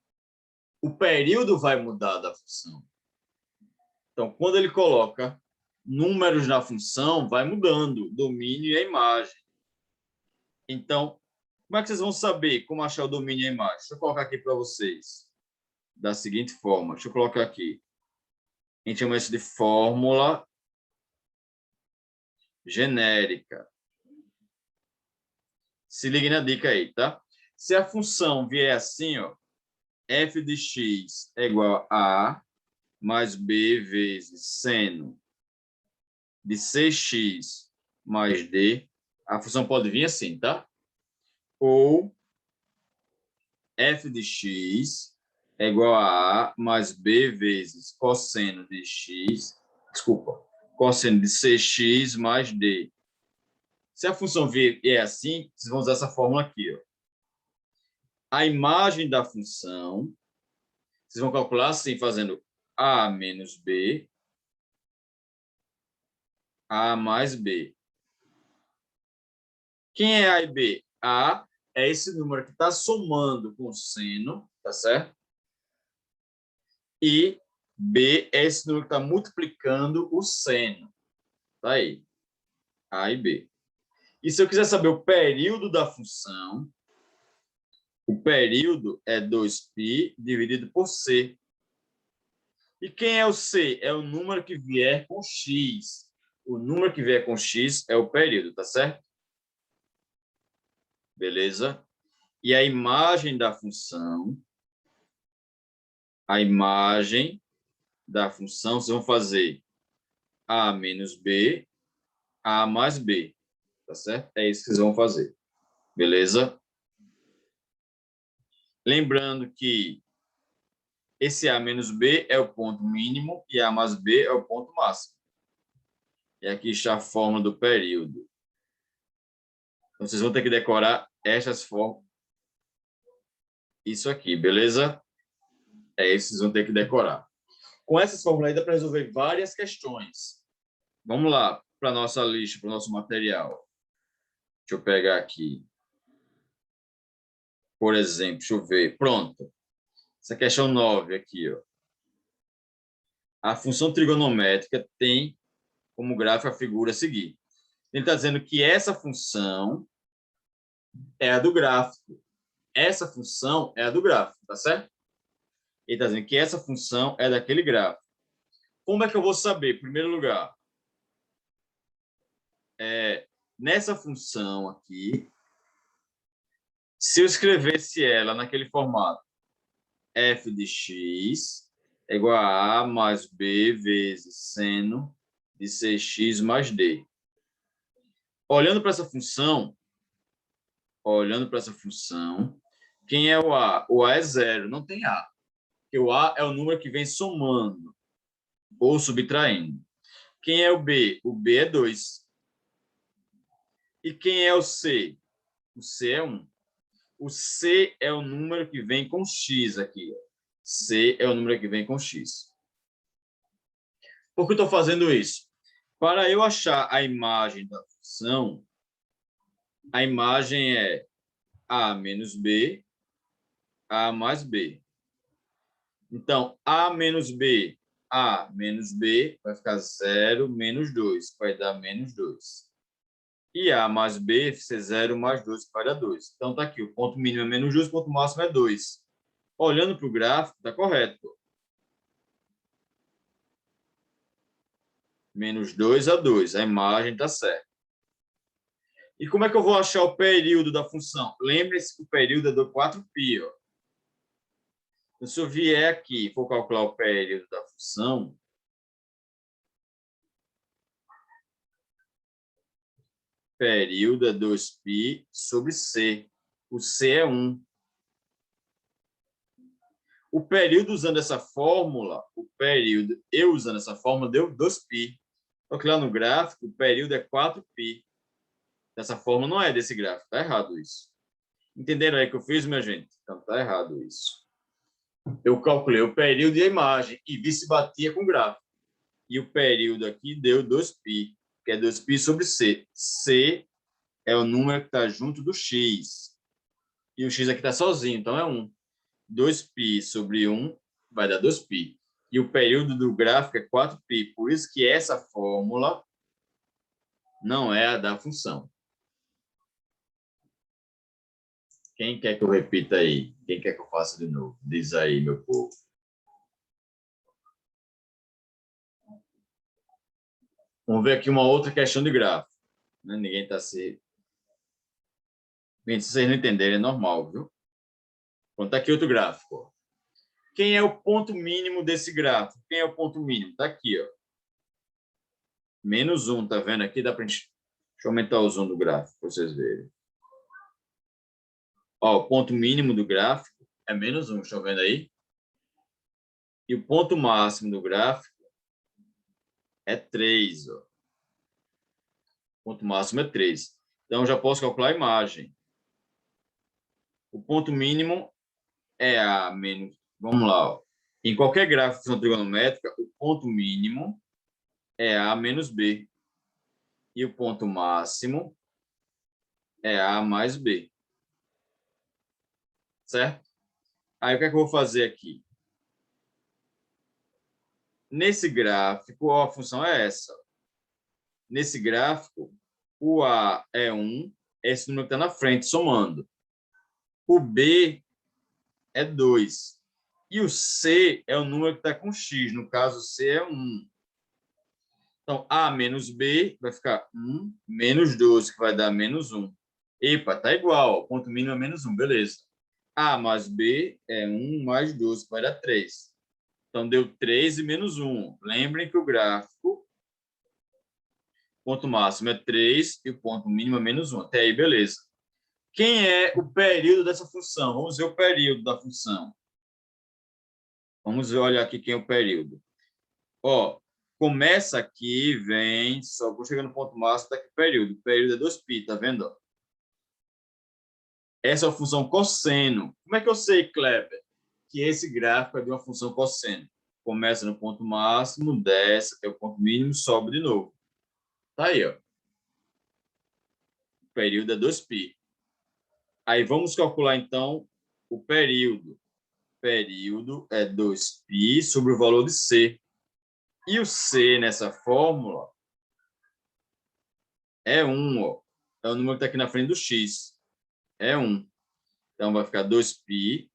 o período vai mudar da função. Então, quando ele coloca números na função, vai mudando o domínio e a imagem. Então, como é que vocês vão saber como achar o domínio e a imagem? Deixa eu colocar aqui para vocês. Da seguinte forma. Deixa eu colocar aqui. A gente chama isso de fórmula genérica. Se ligue na dica aí, tá? Se a função vier assim, ó, f de x é igual a mais b vezes seno de cx mais d, a função pode vir assim, tá? Ou f de x é igual a mais b vezes cosseno de x, desculpa, cosseno de cx mais d. Se a função vier é assim, vocês vão usar essa fórmula aqui, ó. A imagem da função, vocês vão calcular assim, fazendo a menos b, a mais b. Quem é a e b? A é esse número que está somando com o seno, tá certo? E b é esse número que está multiplicando o seno. Tá aí. A e b. E se eu quiser saber o período da função, o período é 2π dividido por c. E quem é o c? É o número que vier com x. O número que vier com x é o período, tá certo? Beleza? E a imagem da função, vocês vão fazer a menos b, a mais b, tá certo? É isso que vocês vão fazer. Beleza? Lembrando que esse a menos b é o ponto mínimo e a mais b é o ponto máximo. E aqui está a fórmula do período. Então, vocês vão ter que decorar estas fórmulas. Isso aqui, beleza? É isso que vocês vão ter que decorar. Com essas fórmulas aí dá para resolver várias questões. Vamos lá para a nossa lista, para o nosso material. Deixa eu pegar aqui. Por exemplo, deixa eu ver. Pronto. Essa questão 9 aqui, ó. A função trigonométrica tem como gráfico a figura a seguir. Ele está dizendo que essa função é a do gráfico. Essa função é a do gráfico, tá certo? Ele está dizendo que essa função é daquele gráfico. Como é que eu vou saber? Em primeiro lugar, nessa função aqui, se eu escrevesse ela naquele formato, f de x é igual a a mais b vezes seno de cx mais d. Olhando para essa função, quem é o a? O a é zero, não tem a. Porque o a é o número que vem somando ou subtraindo. Quem é o b? O b é 2. E quem é o c? O c é 1. O c é o número que vem com x aqui. C é o número que vem com x. Por que eu estou fazendo isso? Para eu achar a imagem da função, a imagem é a menos b, a mais b. Então, a menos b vai ficar 0 menos 2, vai dar menos 2. E a mais b vai ser 0 mais 2, vai dar 2. Então, está aqui, o ponto mínimo é menos 2, o ponto máximo é 2. Olhando para o gráfico, está correto. Menos 2 a 2, a imagem está certa. E como é que eu vou achar o período da função? Lembre-se que o período é do 4π. Ó. Então, se eu vier aqui e for calcular o período da função, período é 2π sobre c. O c é 1. O período usando essa fórmula, deu 2π. Só que lá no gráfico, o período é 4π. Dessa forma, não é desse gráfico. Está errado isso. Entenderam aí que eu fiz, minha gente? Então, está errado isso. Eu calculei o período e a imagem e vi se batia com o gráfico. E o período aqui deu 2π, que é 2π sobre c. C é o número que está junto do x. E o x aqui está sozinho, então é 1. 2π sobre 1 vai dar 2π. E o período do gráfico é 4π. Por isso que essa fórmula não é a da função. Quem quer que eu repita aí? Quem quer que eu faça de novo? Diz aí, meu povo. Vamos ver aqui uma outra questão de gráfico. Ninguém está se... Bem, se vocês não entenderem, é normal, viu? Então, tá aqui outro gráfico. Quem é o ponto mínimo desse gráfico? Quem é o ponto mínimo? Está aqui, ó. -1, tá vendo aqui? Dá pra gente... Deixa eu aumentar o zoom do gráfico para vocês verem. Ó, o ponto mínimo do gráfico é -1, estão vendo aí? E o ponto máximo do gráfico é 3, ó. O ponto máximo é 3. Então, eu já posso calcular a imagem. O ponto mínimo é A menos... Vamos lá, ó. Em qualquer gráfico de função trigonométrica, o ponto mínimo é A menos B. E o ponto máximo é A mais B. Certo? Aí, o que é que eu vou fazer aqui? Nesse gráfico, a função é essa. Nesse gráfico, o A é 1, esse número que está na frente, somando. O B é 2. E o C é o número que está com X. No caso, C é 1. Então, A menos B vai ficar 1 menos 12, que vai dar -1. Epa, tá igual. O ponto mínimo é -1, beleza. A mais B é 1 mais 12, que vai dar 3. Então, deu 3 e -1. Lembrem que o gráfico, ponto máximo é 3 e o ponto mínimo é -1. Até aí, beleza. Quem é o período dessa função? Vamos ver o período da função. Vamos olhar aqui quem é o período. Ó, começa aqui, vem, só vou chegar no ponto máximo, tá aqui o período. O período é 2π, tá vendo? Essa é a função cosseno. Como é que eu sei, Kleber, que esse gráfico é de uma função cosseno? Começa no ponto máximo, desce até o ponto mínimo, sobe de novo. Tá aí, ó. O período é 2π. Aí vamos calcular, então, o período. Período é 2π sobre o valor de C. E o C nessa fórmula é 1, ó. É o número que está aqui na frente do X. É 1. Então, vai ficar 2π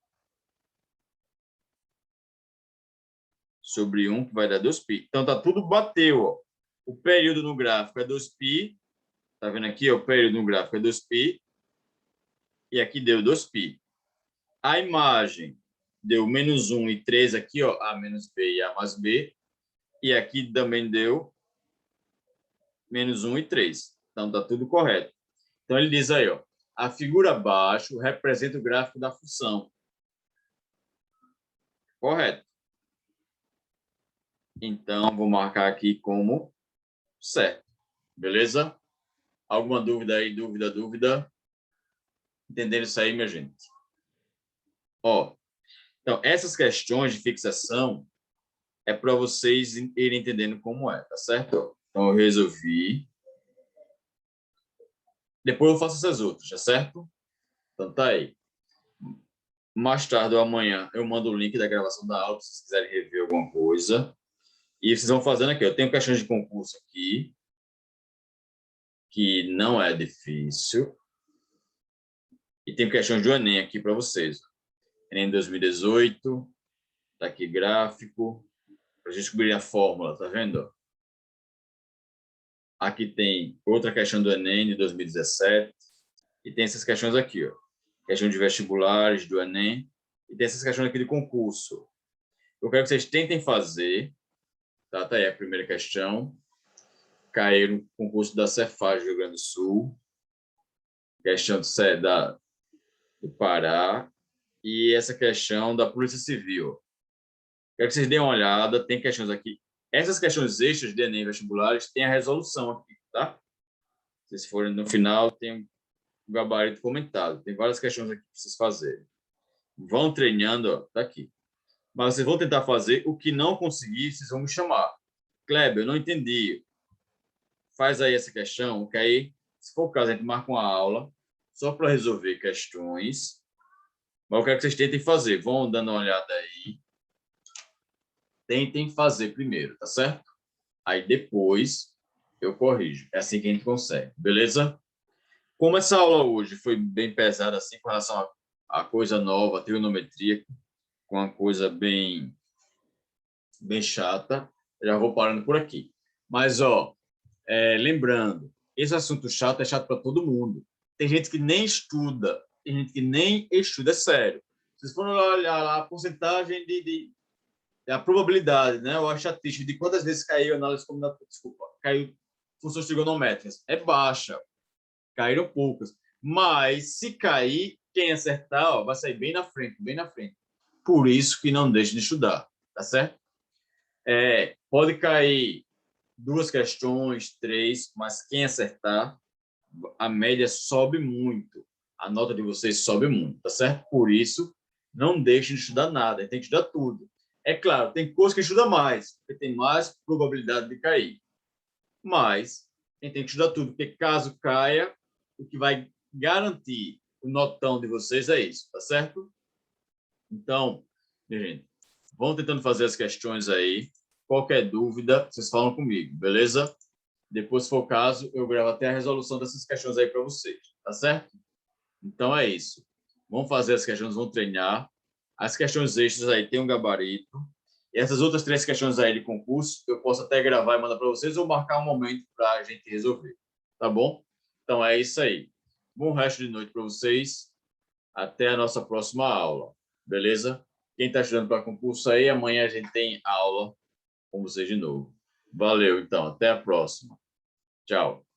sobre 1, que vai dar 2π. Então, tá tudo bateu, ó. O período no gráfico é 2π. Tá vendo aqui, ó? O período no gráfico é 2π. E aqui deu 2π. A imagem deu -1 e 3 aqui, ó. A menos B e A mais B. E aqui também deu -1 e 3. Então, tá tudo correto. Então, ele diz aí, ó. A figura abaixo representa o gráfico da função. Correto. Então, vou marcar aqui como certo. Beleza? Alguma dúvida aí? Dúvida? Entenderam isso aí, minha gente? Ó, então, essas questões de fixação é para vocês irem entendendo como é, tá certo? Então, eu resolvi. Depois eu faço essas outras, tá certo? Então, tá aí. Mais tarde ou amanhã eu mando o link da gravação da aula, se vocês quiserem rever alguma coisa. E vocês vão fazendo aqui. Eu tenho questões de concurso aqui, que não é difícil. E tem questões do Enem aqui para vocês. Enem 2018, tá aqui gráfico, para a gente descobrir a fórmula, tá vendo? Aqui tem outra questão do Enem de 2017. E tem essas questões aqui, ó. Questão de vestibulares do Enem. E tem essas questões aqui de concurso. Eu quero que vocês tentem fazer. Tá aí a primeira questão. Caiu no concurso da Cefaz do Rio Grande do Sul. Questão do Pará. E essa questão da Polícia Civil. Quero que vocês deem uma olhada. Tem questões aqui Essas questões extras de Enem vestibulares têm a resolução aqui, tá? Se vocês forem no final, tem um gabarito comentado. Tem várias questões aqui para vocês fazerem. Vão treinando, ó, tá aqui. Mas vocês vão tentar fazer. O que não conseguir, vocês vão me chamar. Kleber, eu não entendi. Faz aí essa questão, que aí, se for o caso, a gente marca uma aula só para resolver questões. Mas eu quero que vocês tentem fazer. Vão dando uma olhada aí. Tentem fazer primeiro, tá certo? Aí depois eu corrijo. É assim que a gente consegue, beleza? Como essa aula hoje foi bem pesada assim com relação a coisa nova, trigonometria, com uma coisa bem chata, já vou parando por aqui. Mas ó, lembrando, esse assunto chato é chato para todo mundo. Tem gente que nem estuda, tem gente que nem estuda, é sério. Vocês foram olhar lá a porcentagem a probabilidade, né? Ou a estatística de quantas vezes caiu análise combinatória, desculpa, caiu funções trigonométricas. É baixa, caíram poucas. Mas se cair, quem acertar, ó, vai sair bem na frente, bem na frente. Por isso que não deixe de estudar, tá certo? Pode cair 2 questões, 3, mas quem acertar, a média sobe muito. A nota de vocês sobe muito, tá certo? Por isso, não deixe de estudar nada, tem que estudar tudo. É claro, tem coisa que estuda mais, porque tem mais probabilidade de cair. Mas a gente tem que estudar tudo, porque caso caia, o que vai garantir o notão de vocês é isso, tá certo? Então, gente, vão tentando fazer as questões aí. Qualquer dúvida, vocês falam comigo, beleza? Depois, se for o caso, eu gravo até a resolução dessas questões aí para vocês, tá certo? Então é isso. Vamos fazer as questões, vamos treinar. As questões extras aí tem um gabarito. E essas outras 3 questões aí de concurso, eu posso até gravar e mandar para vocês ou marcar um momento para a gente resolver. Tá bom? Então é isso aí. Bom resto de noite para vocês. Até a nossa próxima aula. Beleza? Quem está estudando para concurso aí, amanhã a gente tem aula com vocês de novo. Valeu, então. Até a próxima. Tchau.